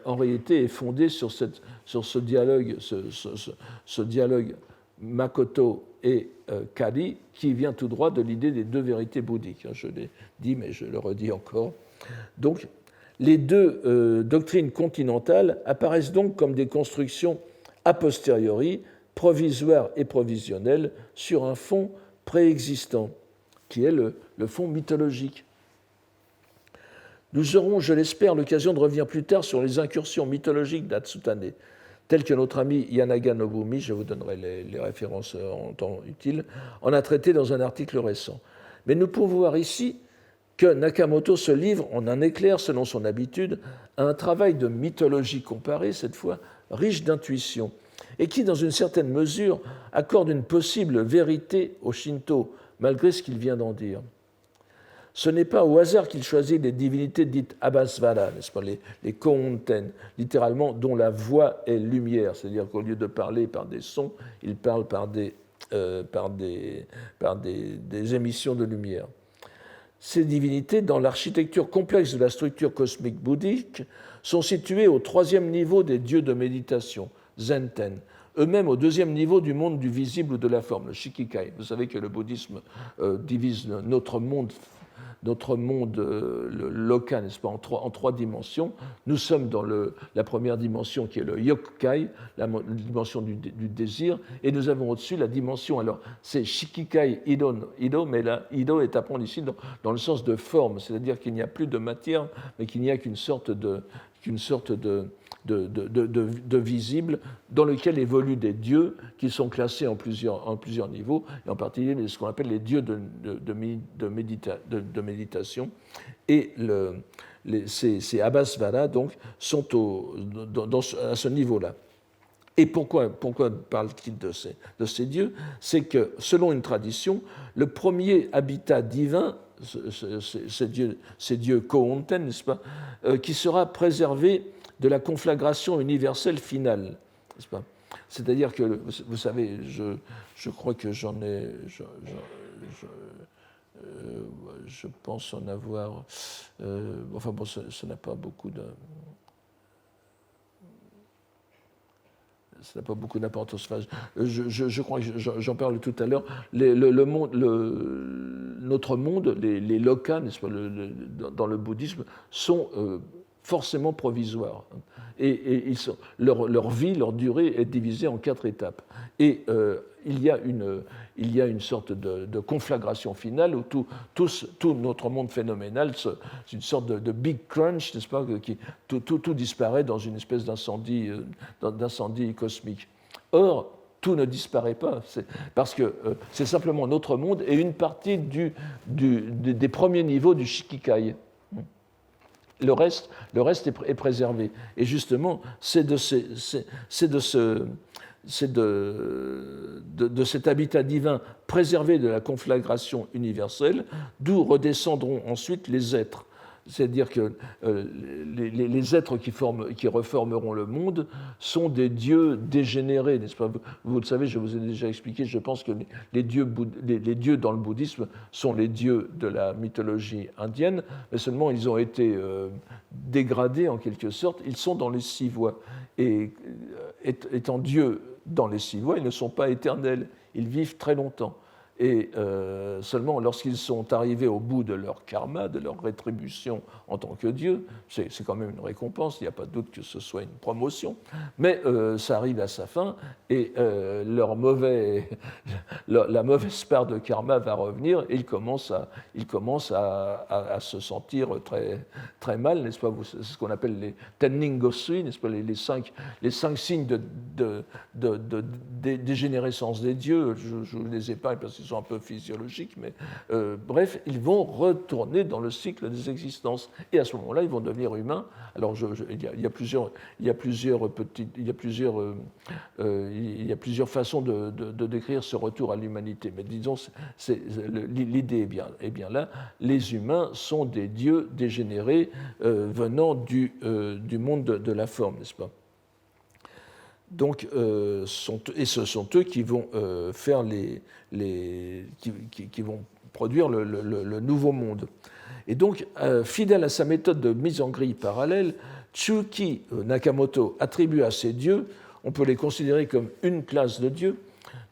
en réalité est fondée sur ce dialogue, ce dialogue Makoto et Kali, qui vient tout droit de l'idée des deux vérités bouddhiques. Je l'ai dit, mais je le redis encore. Donc, les deux doctrines continentales apparaissent donc comme des constructions a posteriori, provisoires et provisionnelles, sur un fond préexistant, qui est le fond mythologique. Nous aurons, je l'espère, l'occasion de revenir plus tard sur les incursions mythologiques d'Atsutane, telles que notre ami Yanaga Nobumi, je vous donnerai les références en temps utile, en a traité dans un article récent. Mais nous pouvons voir ici que Nakamoto se livre en un éclair, selon son habitude, à un travail de mythologie comparée, cette fois riche d'intuition, et qui, dans une certaine mesure, accorde une possible vérité au Shinto, malgré ce qu'il vient d'en dire. Ce n'est pas au hasard qu'il choisit les divinités dites Abhasvara, n'est-ce pas, les Kounten, littéralement, dont la voix est lumière, c'est-à-dire qu'au lieu de parler par des sons, il parle par des émissions de lumière. Ces divinités, dans l'architecture complexe de la structure cosmique bouddhique, sont situées au troisième niveau des dieux de méditation, Zenten, eux-mêmes au deuxième niveau du monde du visible ou de la forme, le Shikikai. Vous savez que le bouddhisme divise notre monde notre monde le loka, n'est-ce pas, en trois dimensions. Nous sommes dans la première dimension qui est le yokai, la dimension du désir, et nous avons au-dessus la dimension, alors c'est shikikai ido, mais là, ido est à prendre ici dans le sens de forme, c'est-à-dire qu'il n'y a plus de matière, mais qu'il n'y a qu'une sorte de visible dans lequel évoluent des dieux qui sont classés en plusieurs niveaux, et en particulier ce qu'on appelle les dieux de méditation. Et ces Abhasvara donc, sont à ce niveau-là. Et pourquoi parle-t-il de ces dieux? C'est que, selon une tradition, le premier habitat divin, ces dieux Kohonten, n'est-ce pas, qui sera préservé de la conflagration universelle finale, n'est-ce pas? C'est-à-dire que, vous savez, je crois que je pense en avoir... enfin bon, ça n'a pas beaucoup de... Ça n'a pas beaucoup d'importance. Enfin, je crois que j'en parle tout à l'heure. Notre monde, les lokas, n'est-ce pas, dans le bouddhisme, sont forcément provisoires. Et leur vie, leur durée est divisée en 4 étapes. Et il y a une sorte de conflagration finale où tout notre monde phénoménal, c'est une sorte de big crunch, n'est-ce pas, tout disparaît dans une espèce d'incendie cosmique. Or, tout ne disparaît pas, parce que c'est simplement notre monde et une partie des premiers niveaux du Shikikai. Le reste est préservé. Et justement, c'est de cet habitat divin préservé de la conflagration universelle, d'où redescendront ensuite les êtres. C'est-à-dire que les êtres qui reformeront le monde sont des dieux dégénérés, n'est-ce pas? Vous le savez, je vous ai déjà expliqué, je pense que les dieux dans le bouddhisme sont les dieux de la mythologie indienne, mais seulement ils ont été dégradés en quelque sorte, ils sont dans les 6 voies. Et étant dieux dans les 6 voies, ils ne sont pas éternels, ils vivent très longtemps. Et seulement lorsqu'ils sont arrivés au bout de leur karma, de leur rétribution en tant que Dieu, c'est quand même une récompense, il n'y a pas de doute que ce soit une promotion, mais ça arrive à sa fin et la mauvaise part de karma va revenir et ils commencent à se sentir très, très mal, n'est-ce pas? C'est ce qu'on appelle les Tennin Gosui, n'est-ce pas? Les cinq signes de dégénérescence des dieux, je ne les ai pas parce qu'ils sont un peu physiologiques, mais bref, ils vont retourner dans le cycle des existences. Et à ce moment-là, ils vont devenir humains. Alors, il y a plusieurs façons de décrire ce retour à l'humanité. Mais disons, l'idée est bien là. Les humains sont des dieux dégénérés venant du monde de la forme, n'est-ce pas? Donc, et ce sont eux qui vont faire qui vont produire le nouveau monde. Et donc, fidèle à sa méthode de mise en grille parallèle, Tsuki Nakamoto attribue à ces dieux, on peut les considérer comme une classe de dieux,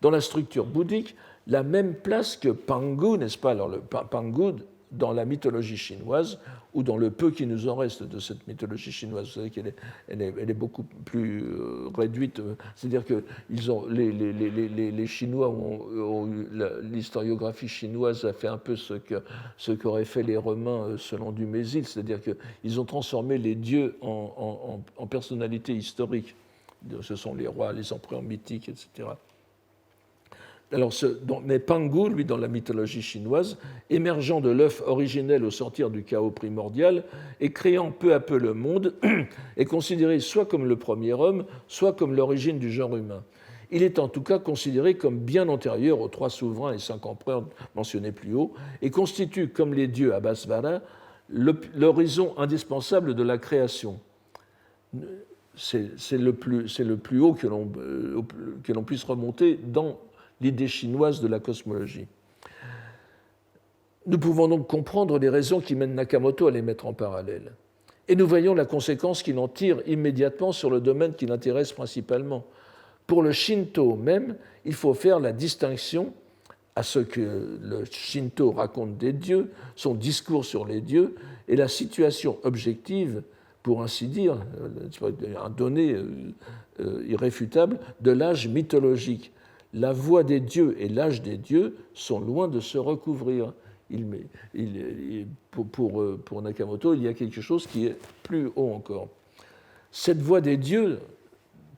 dans la structure bouddhique, la même place que Pangu, n'est-ce pas? Alors, le Pangu, dans la mythologie chinoise, ou dans le peu qui nous en reste de cette mythologie chinoise, vous savez qu'elle est beaucoup plus réduite. C'est-à-dire que les Chinois l'historiographie chinoise a fait un peu ce qu'auraient fait les Romains selon Dumézil, c'est-à-dire qu'ils ont transformé les dieux en personnalités historiques. Ce sont les rois, les empereurs mythiques, etc. Alors, mais Pangu, lui, dans la mythologie chinoise, émergeant de l'œuf originel au sortir du chaos primordial et créant peu à peu le monde, est considéré soit comme le premier homme, soit comme l'origine du genre humain. Il est en tout cas considéré comme bien antérieur aux 3 souverains et 5 empereurs mentionnés plus haut et constitue, comme les dieux Abhasvara, l'horizon indispensable de la création. C'est le plus haut que l'on puisse remonter dans l'idée chinoise de la cosmologie. Nous pouvons donc comprendre les raisons qui mènent Nakamoto à les mettre en parallèle. Et nous voyons la conséquence qu'il en tire immédiatement sur le domaine qui l'intéresse principalement. Pour le Shinto même, il faut faire la distinction à ce que le Shinto raconte des dieux, son discours sur les dieux et la situation objective, pour ainsi dire, un donné irréfutable de l'âge mythologique. La voix des dieux et l'âge des dieux sont loin de se recouvrir. Pour Nakamoto, il y a quelque chose qui est plus haut encore. Cette voix des dieux,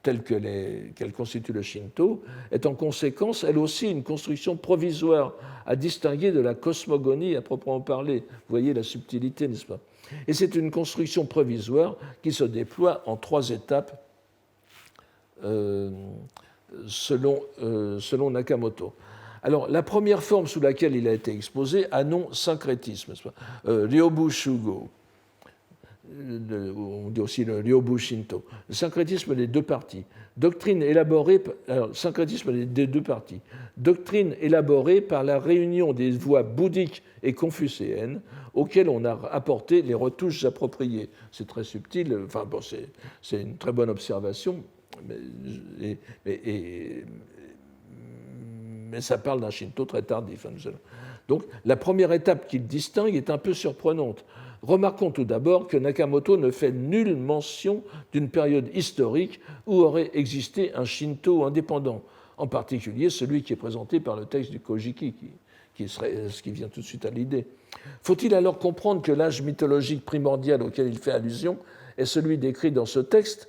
telle qu'elle constitue le Shinto, est en conséquence, elle aussi, une construction provisoire à distinguer de la cosmogonie à proprement parler. Vous voyez la subtilité, n'est-ce pas? Et c'est une construction provisoire qui se déploie en 3 étapes selon Nakamoto. Alors, la première forme sous laquelle il a été exposé a nom syncrétisme, Ryobu Shugo. On dit aussi le Ryobu Shinto. Le syncrétisme des 2 parties. Doctrine élaborée, alors, syncrétisme des 2 parties. Doctrine élaborée par la réunion des voies bouddhiques et confucéennes auxquelles on a apporté les retouches appropriées. C'est très subtil, enfin bon, c'est une très bonne observation, mais ça parle d'un Shinto très tardif. Donc la première étape qu'il distingue est un peu surprenante. Remarquons tout d'abord que Nakamoto ne fait nulle mention d'une période historique où aurait existé un Shinto indépendant, en particulier celui qui est présenté par le texte du Kojiki, qui serait ce qui vient tout de suite à l'idée. Faut-il alors comprendre que l'âge mythologique primordial auquel il fait allusion est celui décrit dans ce texte,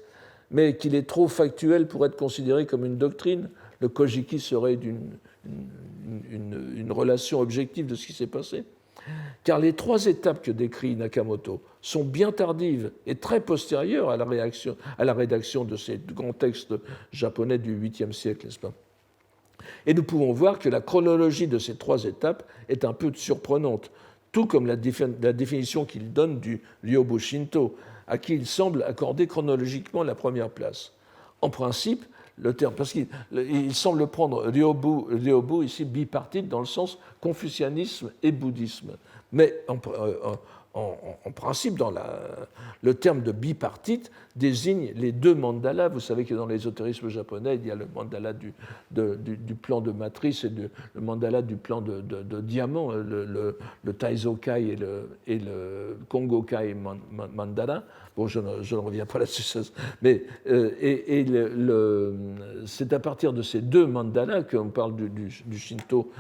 mais qu'il est trop factuel pour être considéré comme une doctrine? Le Kojiki serait une relation objective de ce qui s'est passé? Car les 3 étapes que décrit Nakamoto sont bien tardives et très postérieures à la rédaction de ces grands textes japonais du 8e siècle, n'est-ce pas? Et nous pouvons voir que la chronologie de ces 3 étapes est un peu surprenante, tout comme la définition qu'il donne du Ryobu Shinto, à qui il semble accorder chronologiquement la première place. En principe, le terme, parce qu'il semble prendre Ryobu ici bipartite dans le sens confucianisme et bouddhisme. Mais en principe, le terme de bipartite désigne les 2 mandalas. Vous savez que dans l'ésotérisme japonais, il y a le mandala du plan de matrice et le mandala du plan de diamant, le Taizokai et le Kongokai mandala. Bon, je ne reviens pas là-dessus, mais c'est à partir de ces 2 mandalas qu'on parle du Shinto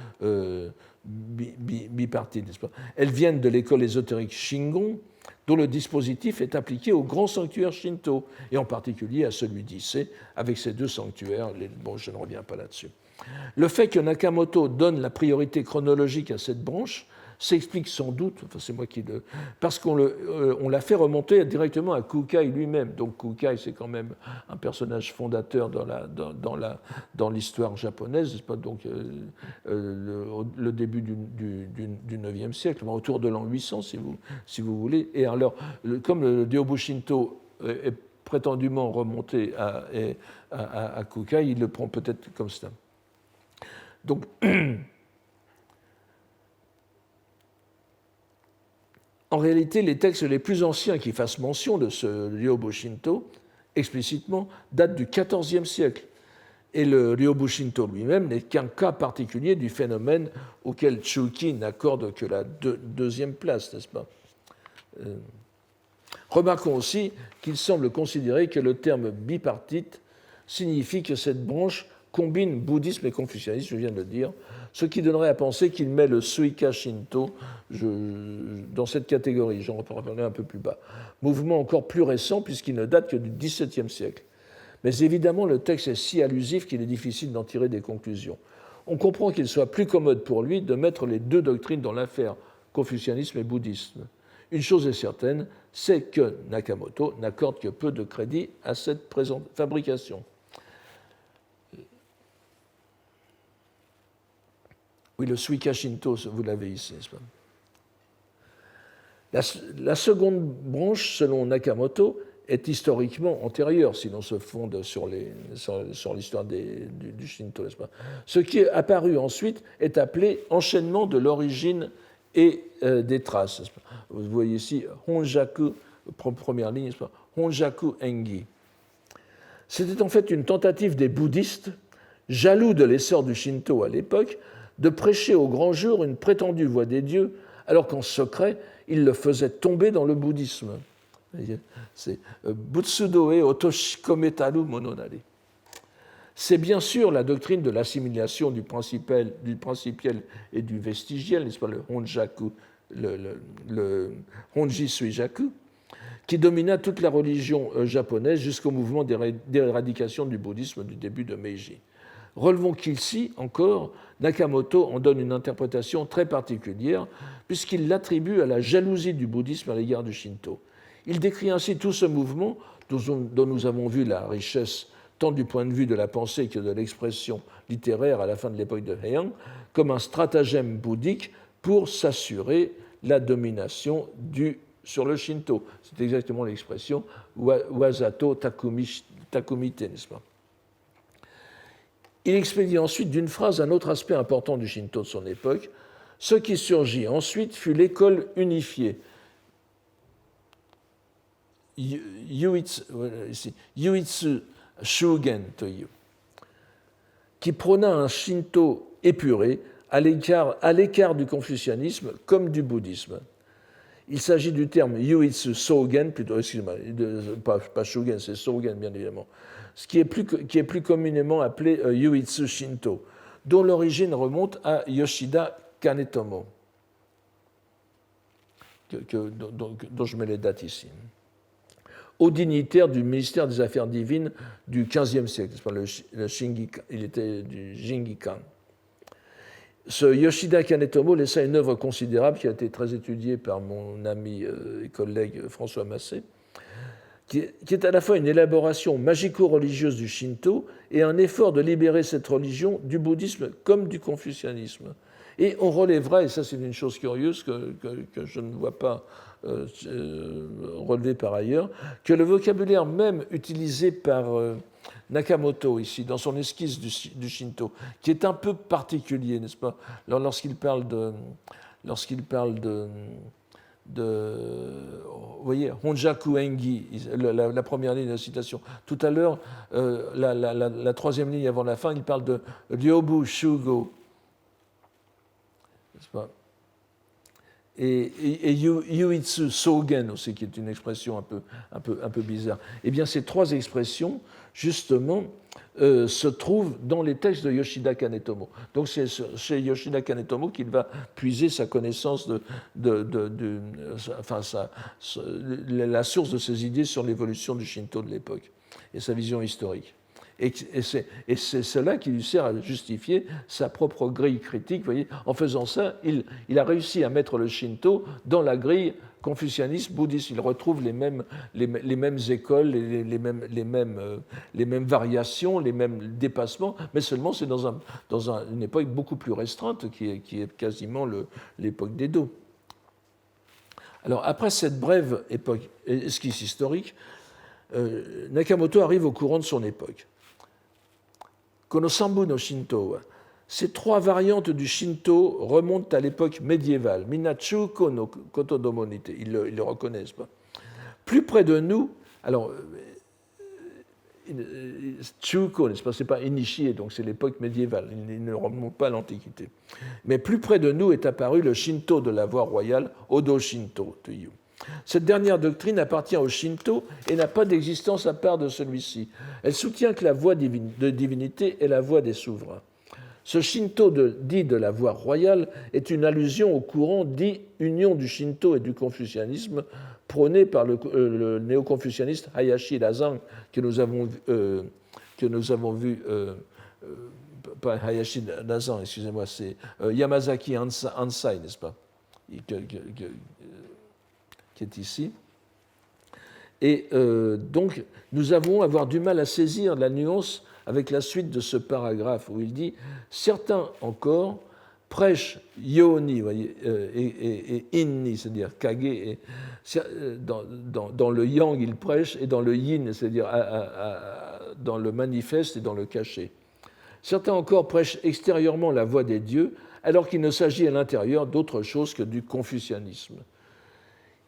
bipartite, n'est-ce pas? Elles viennent de l'école ésotérique Shingon, dont le dispositif est appliqué au grand sanctuaire Shinto, et en particulier à celui d'Issei, avec ses 2 sanctuaires. Bon, je ne reviens pas là-dessus. Le fait que Nakamoto donne la priorité chronologique à cette branche s'explique sans doute, enfin c'est moi qui le... parce qu'on l'a fait remonter directement à Kukai lui-même. Donc Kukai, c'est quand même un personnage fondateur dans l'histoire japonaise, n'est-ce pas? Donc le début du 9e siècle, autour de l'an 800 si vous voulez. Et alors, comme le Ryobu Shinto est prétendument remonté à Kukai, il le prend peut-être comme ça. Donc... En réalité, les textes les plus anciens qui fassent mention de ce Ryobu Shinto, explicitement, datent du XIVe siècle. Et le Ryobu Shinto lui-même n'est qu'un cas particulier du phénomène auquel Chuki n'accorde que la 2e place, n'est-ce pas? Remarquons aussi qu'il semble considérer que le terme bipartite signifie que cette branche combine bouddhisme et confucianisme, je viens de le dire, ce qui donnerait à penser qu'il met le Suika Shinto dans cette catégorie. J'en reparlerai un peu plus bas. Mouvement encore plus récent puisqu'il ne date que du XVIIe siècle. Mais évidemment, le texte est si allusif qu'il est difficile d'en tirer des conclusions. On comprend qu'il soit plus commode pour lui de mettre les 2 doctrines dans l'affaire, confucianisme et bouddhisme. Une chose est certaine, c'est que Nakamoto n'accorde que peu de crédit à cette fabrication. Oui, le Suika Shinto, vous l'avez ici, n'est-ce pas? La seconde branche, selon Nakamoto, est historiquement antérieure, si l'on se fonde sur l'histoire du Shinto, n'est-ce pas? Ce qui est apparu ensuite est appelé enchaînement de l'origine et des traces. N'est-ce pas? Vous voyez ici Honjaku, première ligne, n'est-ce pas? Honjaku Engi. C'était en fait une tentative des bouddhistes, jaloux de l'essor du Shinto à l'époque, de prêcher au grand jour une prétendue voie des dieux, alors qu'en secret, il le faisait tomber dans le bouddhisme. C'est Butsudoe Otoshikometaru Mononare. C'est bien sûr la doctrine de l'assimilation du principiel et du vestigiel, n'est-ce pas, le Honjaku, le Honji Suijaku, qui domina toute la religion japonaise jusqu'au mouvement d'éradication du bouddhisme du début de Meiji. Relevons qu'ici, encore, Nakamoto en donne une interprétation très particulière, puisqu'il l'attribue à la jalousie du bouddhisme à l'égard du Shinto. Il décrit ainsi tout ce mouvement, dont nous avons vu la richesse tant du point de vue de la pensée que de l'expression littéraire à la fin de l'époque de Heian, comme un stratagème bouddhique pour s'assurer la domination sur le Shinto. C'est exactement l'expression Wazato Takumite, n'est-ce pas? Il expédie ensuite d'une phrase un autre aspect important du Shinto de son époque. Ce qui surgit ensuite fut l'école unifiée, Yuitsu Shugen Toyu, qui prôna un Shinto épuré à l'écart du confucianisme comme du bouddhisme. Il s'agit du terme Yuitsu Sogen, plutôt, excusez-moi, pas Shugen, c'est Sogen bien évidemment, ce qui est plus communément appelé Yuitsu Shinto, dont l'origine remonte à Yoshida Kanetomo, dont je mets les dates ici, haut dignitaire du ministère des Affaires divines du XVe siècle, il était du Jingikan. Ce Yoshida Kanetomo laissa une œuvre considérable qui a été très étudiée par mon ami et collègue François Massé, qui est à la fois une élaboration magico-religieuse du Shinto et un effort de libérer cette religion du bouddhisme comme du confucianisme. Et on relèvera, et ça c'est une chose curieuse que je ne vois pas relever par ailleurs, que le vocabulaire même utilisé par Nakamoto ici, dans son esquisse du Shinto, qui est un peu particulier, n'est-ce pas, lorsqu'il parle de vous voyez, Honjaku Engi, la première ligne de la citation. Tout à l'heure, la troisième ligne avant la fin, il parle de Ryobu Shugo, n'est-ce pas? Et Yuitsu Sogen aussi, qui est une expression un peu bizarre. Eh bien, ces trois expressions, justement, se trouvent dans les textes de Yoshida Kanetomo. Donc, c'est chez Yoshida Kanetomo qu'il va puiser sa connaissance la source de ses idées sur l'évolution du Shinto de l'époque et sa vision historique. Et c'est cela qui lui sert à justifier sa propre grille critique. Vous voyez, en faisant ça, il a réussi à mettre le Shinto dans la grille confucianiste, bouddhiste. Il retrouve les mêmes écoles, les mêmes variations, les mêmes dépassements, mais seulement c'est dans une époque beaucoup plus restreinte qui est quasiment l'époque d'Edo. Alors, après cette brève esquisse historique, Nakamoto arrive au courant de son époque. Kono Sambu no Shinto, ces trois variantes du Shinto remontent à l'époque médiévale. Minachuko no Kotodomonite, ils le reconnaissent pas. Plus près de nous, alors, Chuko, n'est-ce pas, c'est pas initié, donc c'est l'époque médiévale, il ne remonte pas à l'Antiquité. Mais plus près de nous est apparu le Shinto de la voie royale, Odo Shinto, Tuyu. Cette dernière doctrine appartient au Shinto et n'a pas d'existence à part de celui-ci. Elle soutient que la voie de divinité est la voie des souverains. Ce Shinto dit de la voie royale est une allusion au courant dit union du Shinto et du confucianisme prôné par le néo-confucianiste Hayashi Lazang que nous avons vu pas Hayashi Lazang, excusez-moi, c'est Yamazaki Ansai, n'est-ce pas, qui est ici. Et donc, nous avons avoir du mal à saisir la nuance avec la suite de ce paragraphe où il dit « Certains encore prêchent yoni et inni, c'est-à-dire kage, et, dans le yang ils prêchent, et dans le yin, c'est-à-dire dans le manifeste et dans le caché. Certains encore prêchent extérieurement la voie des dieux, alors qu'il ne s'agit à l'intérieur d'autre chose que du confucianisme.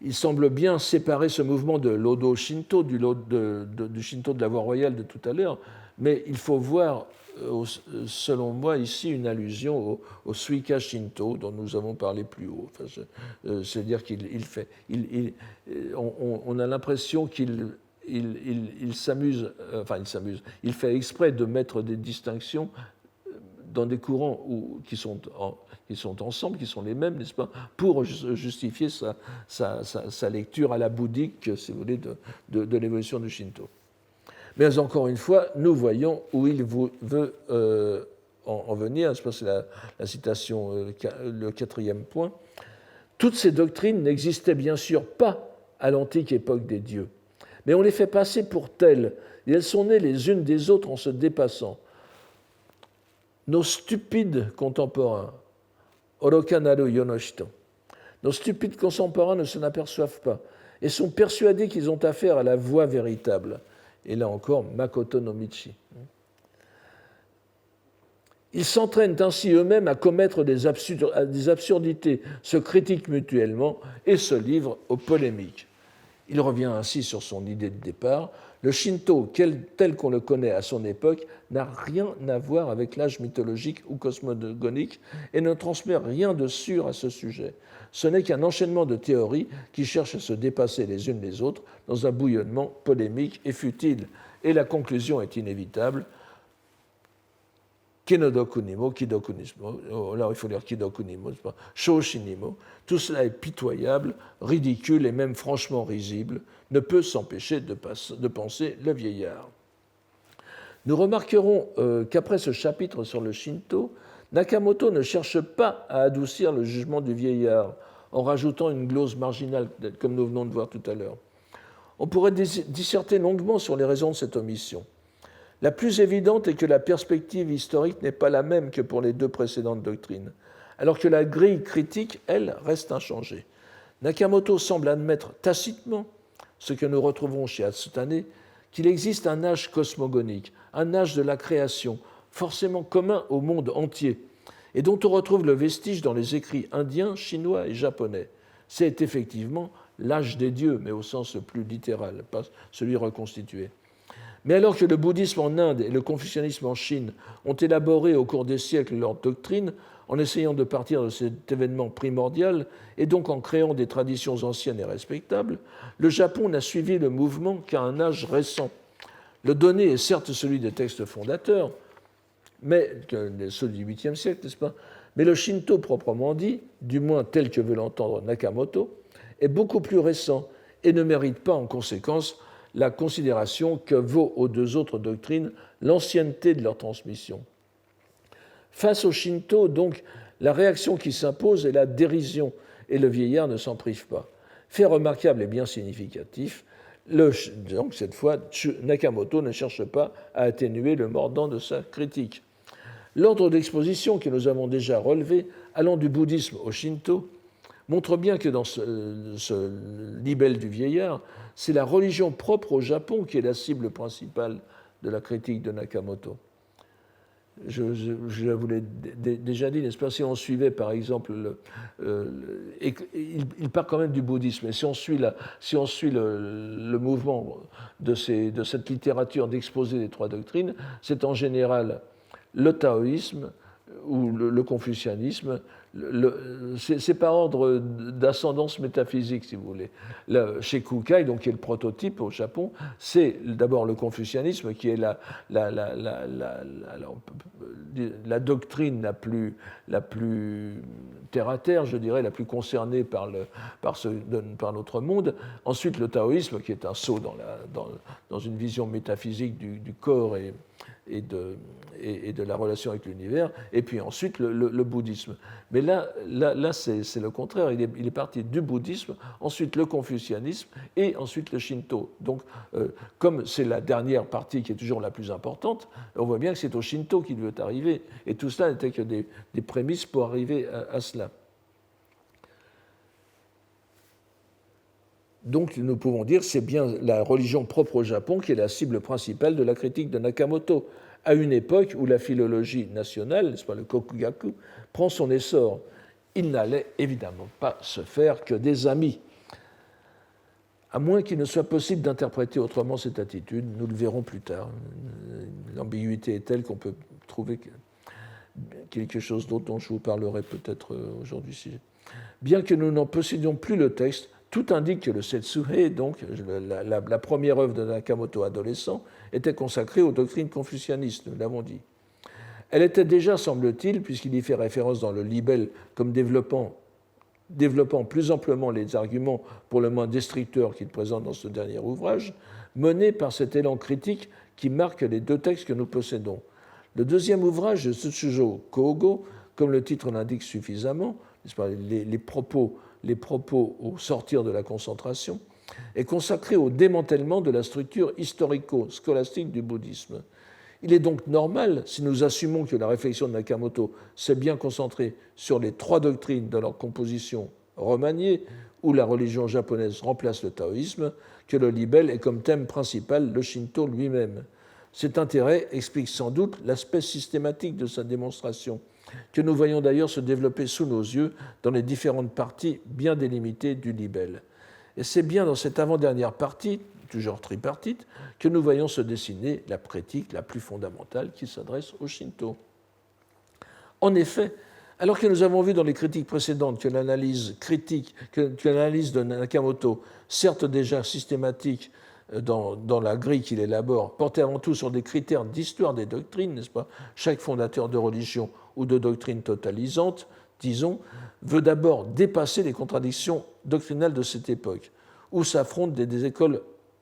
Il semble bien séparer ce mouvement de l'Odo Shinto, du Shinto de la voie royale de tout à l'heure, mais il faut voir, selon moi, ici une allusion au Suika Shinto dont nous avons parlé plus haut. Enfin, c'est-à-dire on a l'impression qu'il s'amuse, il fait exprès de mettre des distinctions dans des courants qui sont ensemble, qui sont les mêmes, n'est-ce pas, pour justifier sa lecture à la bouddhique, si vous voulez, de l'évolution du Shinto. Mais encore une fois, nous voyons où il veut en venir. C'est la citation, le quatrième point. Toutes ces doctrines n'existaient bien sûr pas à l'antique époque des dieux, mais on les fait passer pour telles, et elles sont nées les unes des autres en se dépassant. Nos stupides contemporains, Orokanaru Yonoshito, nos stupides contemporains ne s'en aperçoivent pas et sont persuadés qu'ils ont affaire à la voie véritable. Et là encore, Makoto no Michi. Ils s'entraînent ainsi eux-mêmes à commettre des absurdités, se critiquent mutuellement et se livrent aux polémiques. Il revient ainsi sur son idée de départ. Le Shinto, tel qu'on le connaît à son époque, n'a rien à voir avec l'âge mythologique ou cosmogonique et ne transmet rien de sûr à ce sujet. Ce n'est qu'un enchaînement de théories qui cherchent à se dépasser les unes les autres dans un bouillonnement polémique et futile. Et la conclusion est inévitable. Kinodoku nimo, kidoku nimo, là il faut lire kidoku nimo, shoshi nimo, tout cela est pitoyable, ridicule et même franchement risible, ne peut s'empêcher de penser le vieillard. Nous remarquerons qu'après ce chapitre sur le Shinto, Nakamoto ne cherche pas à adoucir le jugement du vieillard en rajoutant une glose marginale, comme nous venons de voir tout à l'heure. On pourrait disserter longuement sur les raisons de cette omission. La plus évidente est que la perspective historique n'est pas la même que pour les deux précédentes doctrines, alors que la grille critique, elle, reste inchangée. Nakamoto semble admettre tacitement, ce que nous retrouvons chez Hatsutane, qu'il existe un âge cosmogonique, un âge de la création, forcément commun au monde entier, et dont on retrouve le vestige dans les écrits indiens, chinois et japonais. C'est effectivement l'âge des dieux, mais au sens le plus littéral, pas celui reconstitué. Mais alors que le bouddhisme en Inde et le confucianisme en Chine ont élaboré au cours des siècles leur doctrine, en essayant de partir de cet événement primordial et donc en créant des traditions anciennes et respectables, le Japon n'a suivi le mouvement qu'à un âge récent. Le donné est certes celui des textes fondateurs, mais ceux du 8e siècle, n'est-ce pas ? Mais le Shinto proprement dit, du moins tel que veut l'entendre Nakamoto, est beaucoup plus récent et ne mérite pas en conséquence la considération que vaut aux deux autres doctrines l'ancienneté de leur transmission. Face au Shinto, donc, la réaction qui s'impose est la dérision, et le vieillard ne s'en prive pas. Fait remarquable et bien significatif, donc cette fois, Nakamoto ne cherche pas à atténuer le mordant de sa critique. L'ordre d'exposition que nous avons déjà relevé, allant du bouddhisme au Shinto, montre bien que dans ce libelle du vieillard, c'est la religion propre au Japon qui est la cible principale de la critique de Nakamoto. Je vous l'ai déjà dit, n'est-ce pas, si on suivait par exemple, il part quand même du bouddhisme, et si on suit le mouvement de cette littérature d'exposé des trois doctrines, c'est en général le taoïsme ou le confucianisme. C'est par ordre d'ascendance métaphysique, si vous voulez. Chez Kukai, donc, qui est le prototype au Japon, c'est d'abord le confucianisme qui est la doctrine la plus terre à terre, je dirais, la plus concernée par notre monde. Ensuite, le taoïsme, qui est un saut dans une vision métaphysique du corps et de la relation avec l'univers, et puis ensuite le bouddhisme. Mais là c'est le contraire, il est parti du bouddhisme, ensuite le confucianisme, et ensuite le Shinto. Donc, comme c'est la dernière partie qui est toujours la plus importante, on voit bien que c'est au Shinto qu'il veut arriver, et tout cela n'était que des prémices pour arriver à cela. Donc nous pouvons dire que c'est bien la religion propre au Japon qui est la cible principale de la critique de Nakamoto, à une époque où la philologie nationale, n'est-ce pas, le Kokugaku, prend son essor. Il n'allait évidemment pas se faire que des amis. à moins qu'il ne soit possible d'interpréter autrement cette attitude. Nous le verrons plus tard. L'ambiguïté est telle qu'on peut trouver quelque chose d'autre dont je vous parlerai peut-être aujourd'hui. Bien que nous n'en possédions plus le texte, tout indique que le Setsuhei, donc la première œuvre de Nakamoto adolescent, était consacrée aux doctrines confucianistes, nous l'avons dit. Elle était déjà, semble-t-il, puisqu'il y fait référence dans le libelle comme développant plus amplement les arguments pour le moins destructeurs qu'il présente dans ce dernier ouvrage, menée par cet élan critique qui marque les deux textes que nous possédons. Le deuxième ouvrage de Tsuchujo Kogo, comme le titre l'indique suffisamment, les propos au sortir de la concentration, est consacré au démantèlement de la structure historico-scolastique du bouddhisme. Il est donc normal, si nous assumons que la réflexion de Nakamoto s'est bien concentrée sur les trois doctrines de leur composition remaniée, où la religion japonaise remplace le taoïsme, que le libelle ait comme thème principal le Shinto lui-même. Cet intérêt explique sans doute l'aspect systématique de sa démonstration, que nous voyons d'ailleurs se développer sous nos yeux dans les différentes parties bien délimitées du libelle. Et c'est bien dans cette avant-dernière partie, toujours tripartite, que nous voyons se dessiner la pratique la plus fondamentale qui s'adresse au Shinto. En effet, alors que nous avons vu dans les critiques précédentes que l'analyse de Nakamoto, certes déjà systématique dans la grille qu'il élabore, portait avant tout sur des critères d'histoire des doctrines, n'est-ce pas ? Chaque fondateur de religion ou de doctrine totalisante, disons, veut d'abord dépasser les contradictions doctrinales de cette époque, où s'affrontent des écoles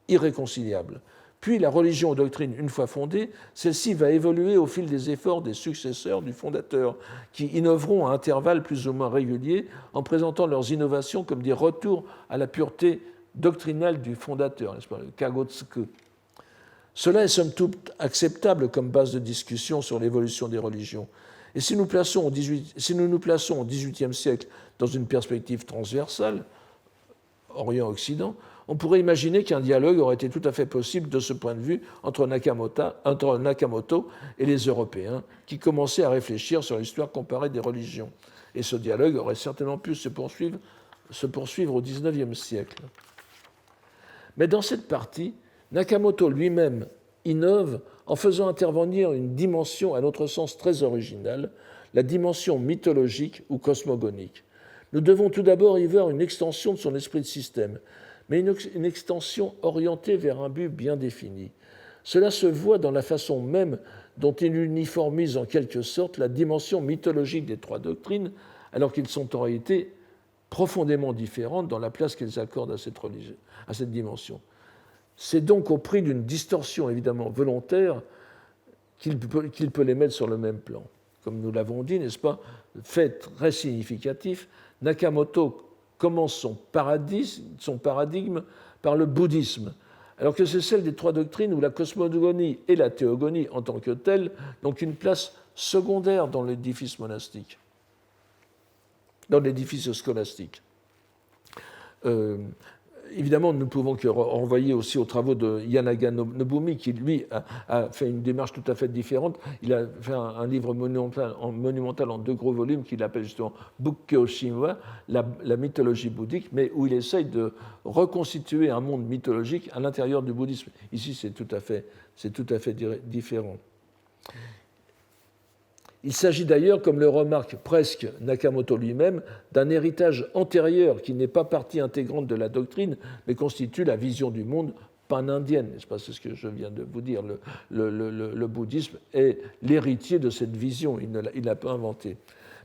irréconciliables. Puis la religion ou doctrine, une fois fondée, celle-ci va évoluer au fil des efforts des successeurs du fondateur, qui innoveront à intervalles plus ou moins réguliers en présentant leurs innovations comme des retours à la pureté doctrinale du fondateur, n'est-ce pas, le Kagotsuku. Cela est somme toute acceptable comme base de discussion sur l'évolution des religions. Et si nous nous plaçons au XVIIIe siècle dans une perspective transversale, Orient-Occident, on pourrait imaginer qu'un dialogue aurait été tout à fait possible de ce point de vue entre Nakamoto et les Européens, qui commençaient à réfléchir sur l'histoire comparée des religions. Et ce dialogue aurait certainement pu se poursuivre au XIXe siècle. Mais dans cette partie, Nakamoto lui-même innove en faisant intervenir une dimension à notre sens très originale, la dimension mythologique ou cosmogonique. Nous devons tout d'abord y voir une extension de son esprit de système, mais une extension orientée vers un but bien défini. Cela se voit dans la façon même dont il uniformise en quelque sorte la dimension mythologique des trois doctrines, alors qu'ils sont en réalité profondément différentes dans la place qu'ils accordent à cette dimension. C'est donc au prix d'une distorsion évidemment volontaire qu'il peut les mettre sur le même plan. Comme nous l'avons dit, n'est-ce pas, fait très significatif, Nakamoto commence son paradigme par le bouddhisme, alors que c'est celle des trois doctrines où la cosmogonie et la théogonie en tant que telles n'ont qu'une place secondaire dans l'édifice monastique, dans l'édifice scolastique. Évidemment, nous ne pouvons que renvoyer aussi aux travaux de Yanaga Nobumi, qui, lui, a fait une démarche tout à fait différente. Il a fait un livre monumental en 2 gros volumes qu'il appelle justement Bukkyo Shinwa, la mythologie bouddhique, mais où il essaye de reconstituer un monde mythologique à l'intérieur du bouddhisme. Ici, c'est tout à fait différent. Il s'agit d'ailleurs, comme le remarque presque Nakamoto lui-même, d'un héritage antérieur qui n'est pas partie intégrante de la doctrine, mais constitue la vision du monde pan-indienne. C'est pas ce que je viens de vous dire. Le bouddhisme est l'héritier de cette vision, il ne l'a pas inventée.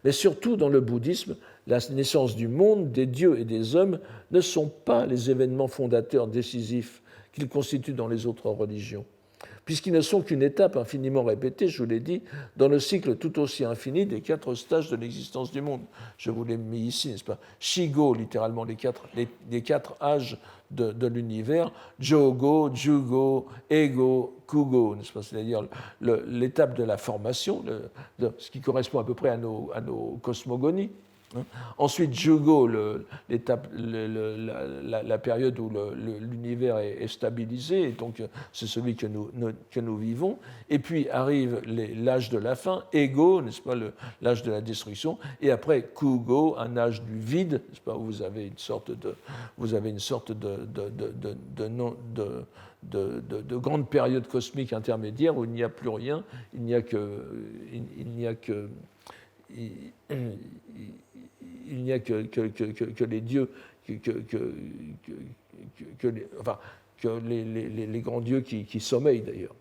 Mais surtout, dans le bouddhisme, la naissance du monde, des dieux et des hommes ne sont pas les événements fondateurs décisifs qu'ils constituent dans les autres religions, puisqu'ils ne sont qu'une étape infiniment répétée, je vous l'ai dit, dans le cycle tout aussi infini des 4 stages de l'existence du monde. Je vous l'ai mis ici, n'est-ce pas ? Shigo, littéralement, les quatre âges de l'univers, Jogo, Jugo, Ego, Kugo, n'est-ce pas ? C'est-à-dire l'étape de la formation, ce qui correspond à peu près à nos cosmogonies. Ensuite, Jugo, la période où l'univers est stabilisé, et donc c'est celui que nous vivons. Et puis arrive l'âge de la fin, Ego, n'est-ce pas, l'âge de la destruction, et après Kugo, un âge du vide, n'est-ce pas, où vous avez une sorte de grande période cosmique intermédiaire où il n'y a plus rien, il n'y a que les dieux, les grands dieux qui sommeillent d'ailleurs.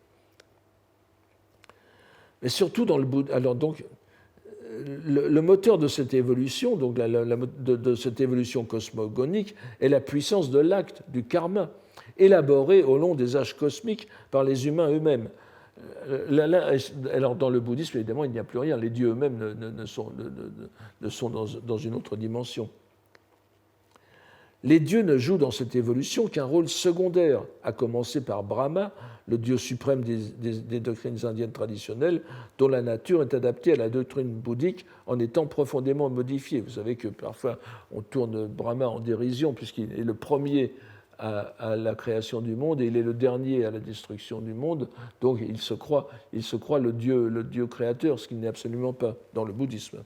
Mais surtout dans le Bouddha. Alors donc, le moteur de cette évolution, donc de cette évolution cosmogonique, est la puissance de l'acte, du karma, élaboré au long des âges cosmiques par les humains eux-mêmes. Alors dans le bouddhisme, évidemment, il n'y a plus rien. Les dieux eux-mêmes ne sont dans une autre dimension. Les dieux ne jouent dans cette évolution qu'un rôle secondaire, à commencer par Brahma, le dieu suprême des doctrines indiennes traditionnelles, dont la nature est adaptée à la doctrine bouddhique en étant profondément modifiée. Vous savez que parfois on tourne Brahma en dérision, puisqu'il est le premier à la création du monde et il est le dernier à la destruction du monde. Donc il se croit le dieu créateur, ce qu'il n'est absolument pas dans le bouddhisme.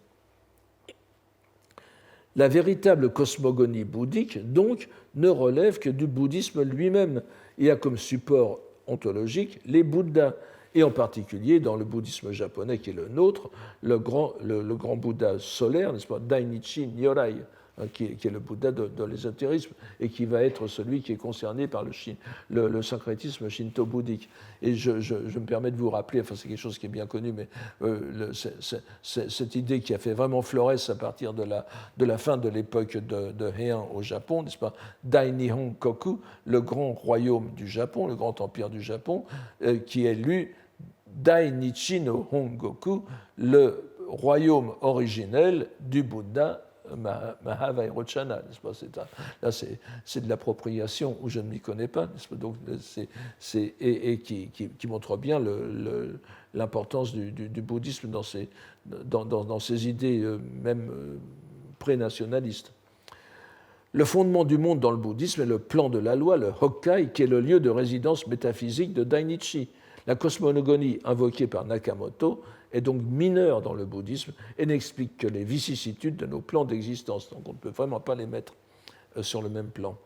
La véritable cosmogonie bouddhique, donc, ne relève que du bouddhisme lui-même et a comme support ontologique les Bouddhas, et en particulier dans le bouddhisme japonais qui est le nôtre, le grand Bouddha solaire, n'est-ce pas, Dainichi Nyorai, qui est le Bouddha de l'ésotérisme et qui va être celui qui est concerné par le syncrétisme shinto-bouddhique. Et je me permets de vous rappeler, enfin c'est quelque chose qui est bien connu, mais cette idée qui a fait vraiment florès à partir de la fin de l'époque de Heian au Japon, n'est-ce pas, Dai Nihon Koku, le grand royaume du Japon, le grand empire du Japon, qui est lu Dai Nichi no Hongoku, le royaume originel du Bouddha Mahavairochana, n'est-ce pas? Là, c'est de l'appropriation où je ne m'y connais pas, n'est-ce pas? Donc, qui montre bien l'importance du bouddhisme dans ses idées même pré-nationalistes. Le fondement du monde dans le bouddhisme est le plan de la loi, le Hokkai, qui est le lieu de résidence métaphysique de Dainichi. La cosmogonie invoquée par Nakamoto est donc mineure dans le bouddhisme et n'explique que les vicissitudes de nos plans d'existence. Donc on ne peut vraiment pas les mettre sur le même plan.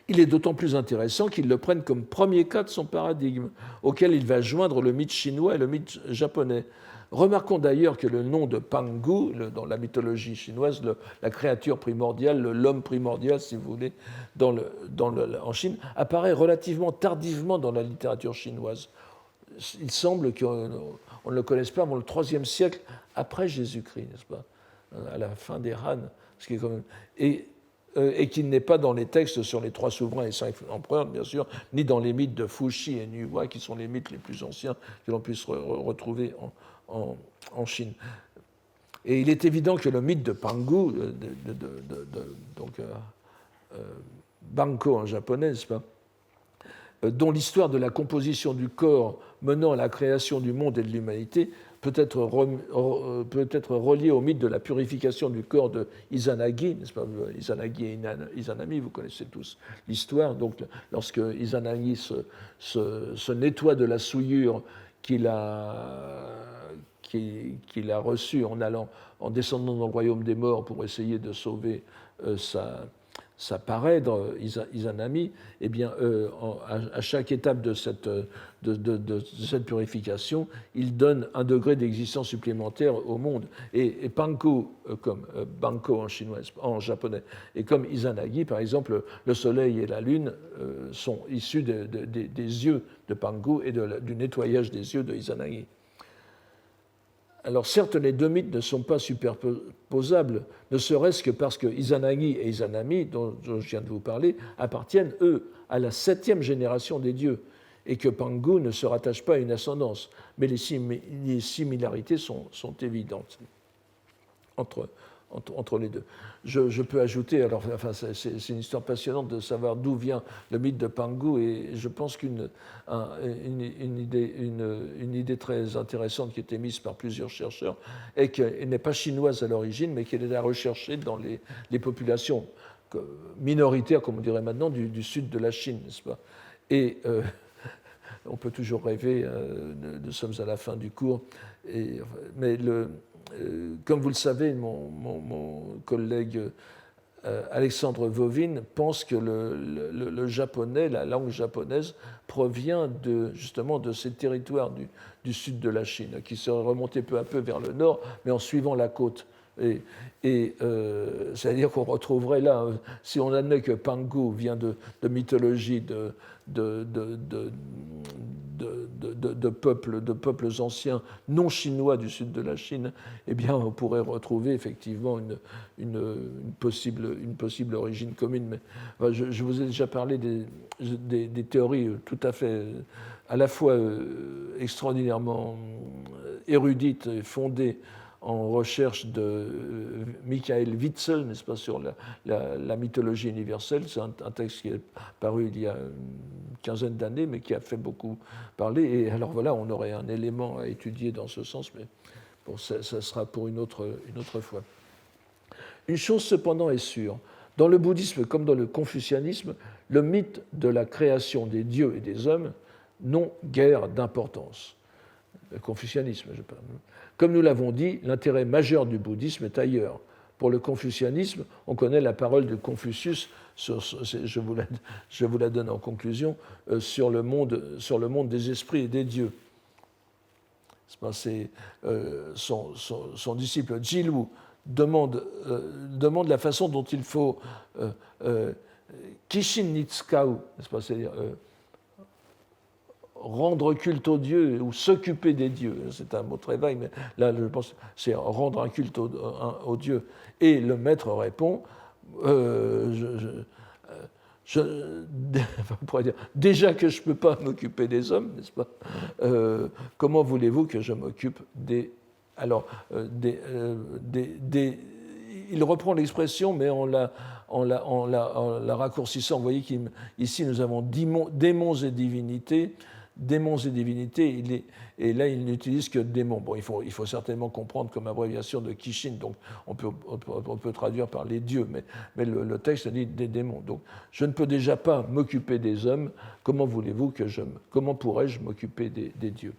Il est d'autant plus intéressant qu'il le prenne comme premier cas de son paradigme, auquel il va joindre le mythe chinois et le mythe japonais. Remarquons d'ailleurs que le nom de Pangu, dans la mythologie chinoise, la créature primordiale, l'homme primordial, si vous voulez, en Chine, apparaît relativement tardivement dans la littérature chinoise. Il semble qu'on ne le connaisse pas avant le IIIe siècle après Jésus-Christ, n'est-ce pas, à la fin des Han, ce qui est quand même, et qu'il n'est pas dans les textes sur les 3 souverains et 5 empereurs, bien sûr, ni dans les mythes de Fuxi et Nuwa, qui sont les mythes les plus anciens que l'on puisse retrouver en Chine. Et il est évident que le mythe de Pangu, Banko en japonais, n'est-ce pas, dont l'histoire de la composition du corps menant à la création du monde et de l'humanité peut être reliée au mythe de la purification du corps de Izanagi, n'est-ce pas, Izanagi et Izanami, vous connaissez tous l'histoire. Donc, lorsque Izanagi se nettoie de la souillure qu'il a reçue en descendant dans le royaume des morts pour essayer de sauver sa parèdre, Izanami, eh bien, à chaque étape de cette purification, il donne un degré d'existence supplémentaire au monde. Et Panko, comme Banko en japonais, et comme Izanagi, par exemple, le soleil et la lune sont issus des yeux de Panko et du nettoyage des yeux de Izanagi. Alors certes, les 2 mythes ne sont pas superposables, ne serait-ce que parce que Izanagi et Izanami, dont je viens de vous parler, appartiennent, eux, à la 7e génération des dieux, et que Pangu ne se rattache pas à une ascendance. Mais les similarités sont évidentes entre entre les deux. Je peux ajouter, alors, enfin, c'est une histoire passionnante de savoir d'où vient le mythe de Pangu, et je pense qu'une idée très intéressante qui a été mise par plusieurs chercheurs est qu'elle n'est pas chinoise à l'origine, mais qu'elle est à rechercher dans les populations minoritaires, comme on dirait maintenant, du sud de la Chine, n'est-ce pas? Et on peut toujours rêver, nous sommes à la fin du cours, mais comme vous le savez, mon collègue Alexandre Vovin pense que le japonais, la langue japonaise, provient justement de ces territoires du sud de la Chine, qui seraient remontés peu à peu vers le nord, mais en suivant la côte. C'est-à-dire qu'on retrouverait là, si on admet que Pangu vient de mythologie de peuples anciens non chinois du sud de la Chine, eh bien, on pourrait retrouver effectivement une possible origine commune. Mais enfin, je vous ai déjà parlé des théories tout à fait, à la fois extraordinairement érudites et fondées en recherche de Michael Witzel, n'est-ce pas, sur la mythologie universelle. C'est un texte qui est paru il y a une quinzaine d'années, mais qui a fait beaucoup parler. Et alors voilà, on aurait un élément à étudier dans ce sens, mais bon, ça sera pour une autre fois. Une chose cependant est sûre, dans le bouddhisme comme dans le confucianisme, le mythe de la création des dieux et des hommes n'ont guère d'importance. Le confucianisme, je parle. Comme nous l'avons dit, l'intérêt majeur du bouddhisme est ailleurs. Pour le confucianisme, on connaît la parole de Confucius, je vous la donne en conclusion, sur le monde des esprits et des dieux. Son disciple Jilu demande la façon dont il faut kishin ni tsukau, c'est-à-dire rendre culte aux dieux ou s'occuper des dieux. C'est un mot très vague, mais là, je pense que c'est rendre un culte aux dieux. Et le maître répond, on pourrait dire, déjà que je ne peux pas m'occuper des hommes, n'est-ce pas, comment voulez-vous que je m'occupe des... Alors, il reprend l'expression, mais en la raccourcissant. Vous voyez qu'ici, nous avons démons et divinités. Démons et divinités, et là il n'utilise que démons. Bon, il faut certainement comprendre comme abréviation de Kishin, donc on peut traduire par les dieux, mais le texte dit des démons. Donc je ne peux déjà pas m'occuper des hommes, comment voulez-vous comment pourrais-je m'occuper des dieux?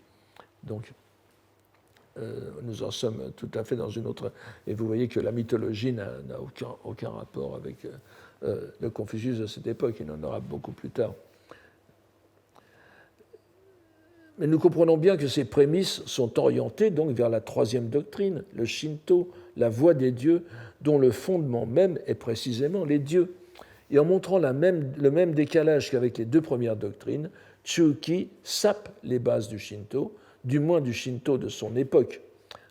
Donc nous en sommes tout à fait dans une autre... Et vous voyez que la mythologie n'a aucun rapport avec le Confucius de cette époque, il en aura beaucoup plus tard. Mais nous comprenons bien que ces prémices sont orientées donc vers la troisième doctrine, le Shinto, la voie des dieux, dont le fondement même est précisément les dieux. Et en montrant le même décalage qu'avec les deux premières doctrines, Chuuki sape les bases du Shinto, du moins du Shinto de son époque.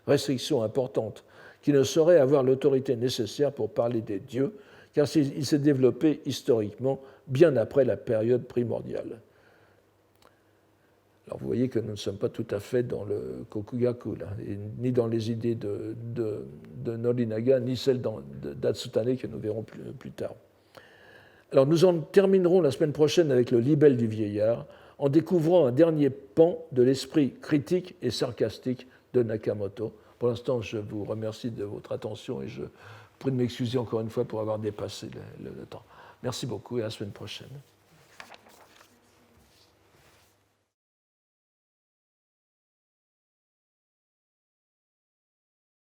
Restriction importante, qui ne saurait avoir l'autorité nécessaire pour parler des dieux, car il s'est développé historiquement bien après la période primordiale. Alors vous voyez que nous ne sommes pas tout à fait dans le Kokugaku, là, ni dans les idées de Norinaga, ni celles d'Atsutane que nous verrons plus tard. Alors nous en terminerons la semaine prochaine avec le libelle du vieillard, en découvrant un dernier pan de l'esprit critique et sarcastique de Nakamoto. Pour l'instant, je vous remercie de votre attention et je prie de m'excuser encore une fois pour avoir dépassé le temps. Merci beaucoup et à la semaine prochaine.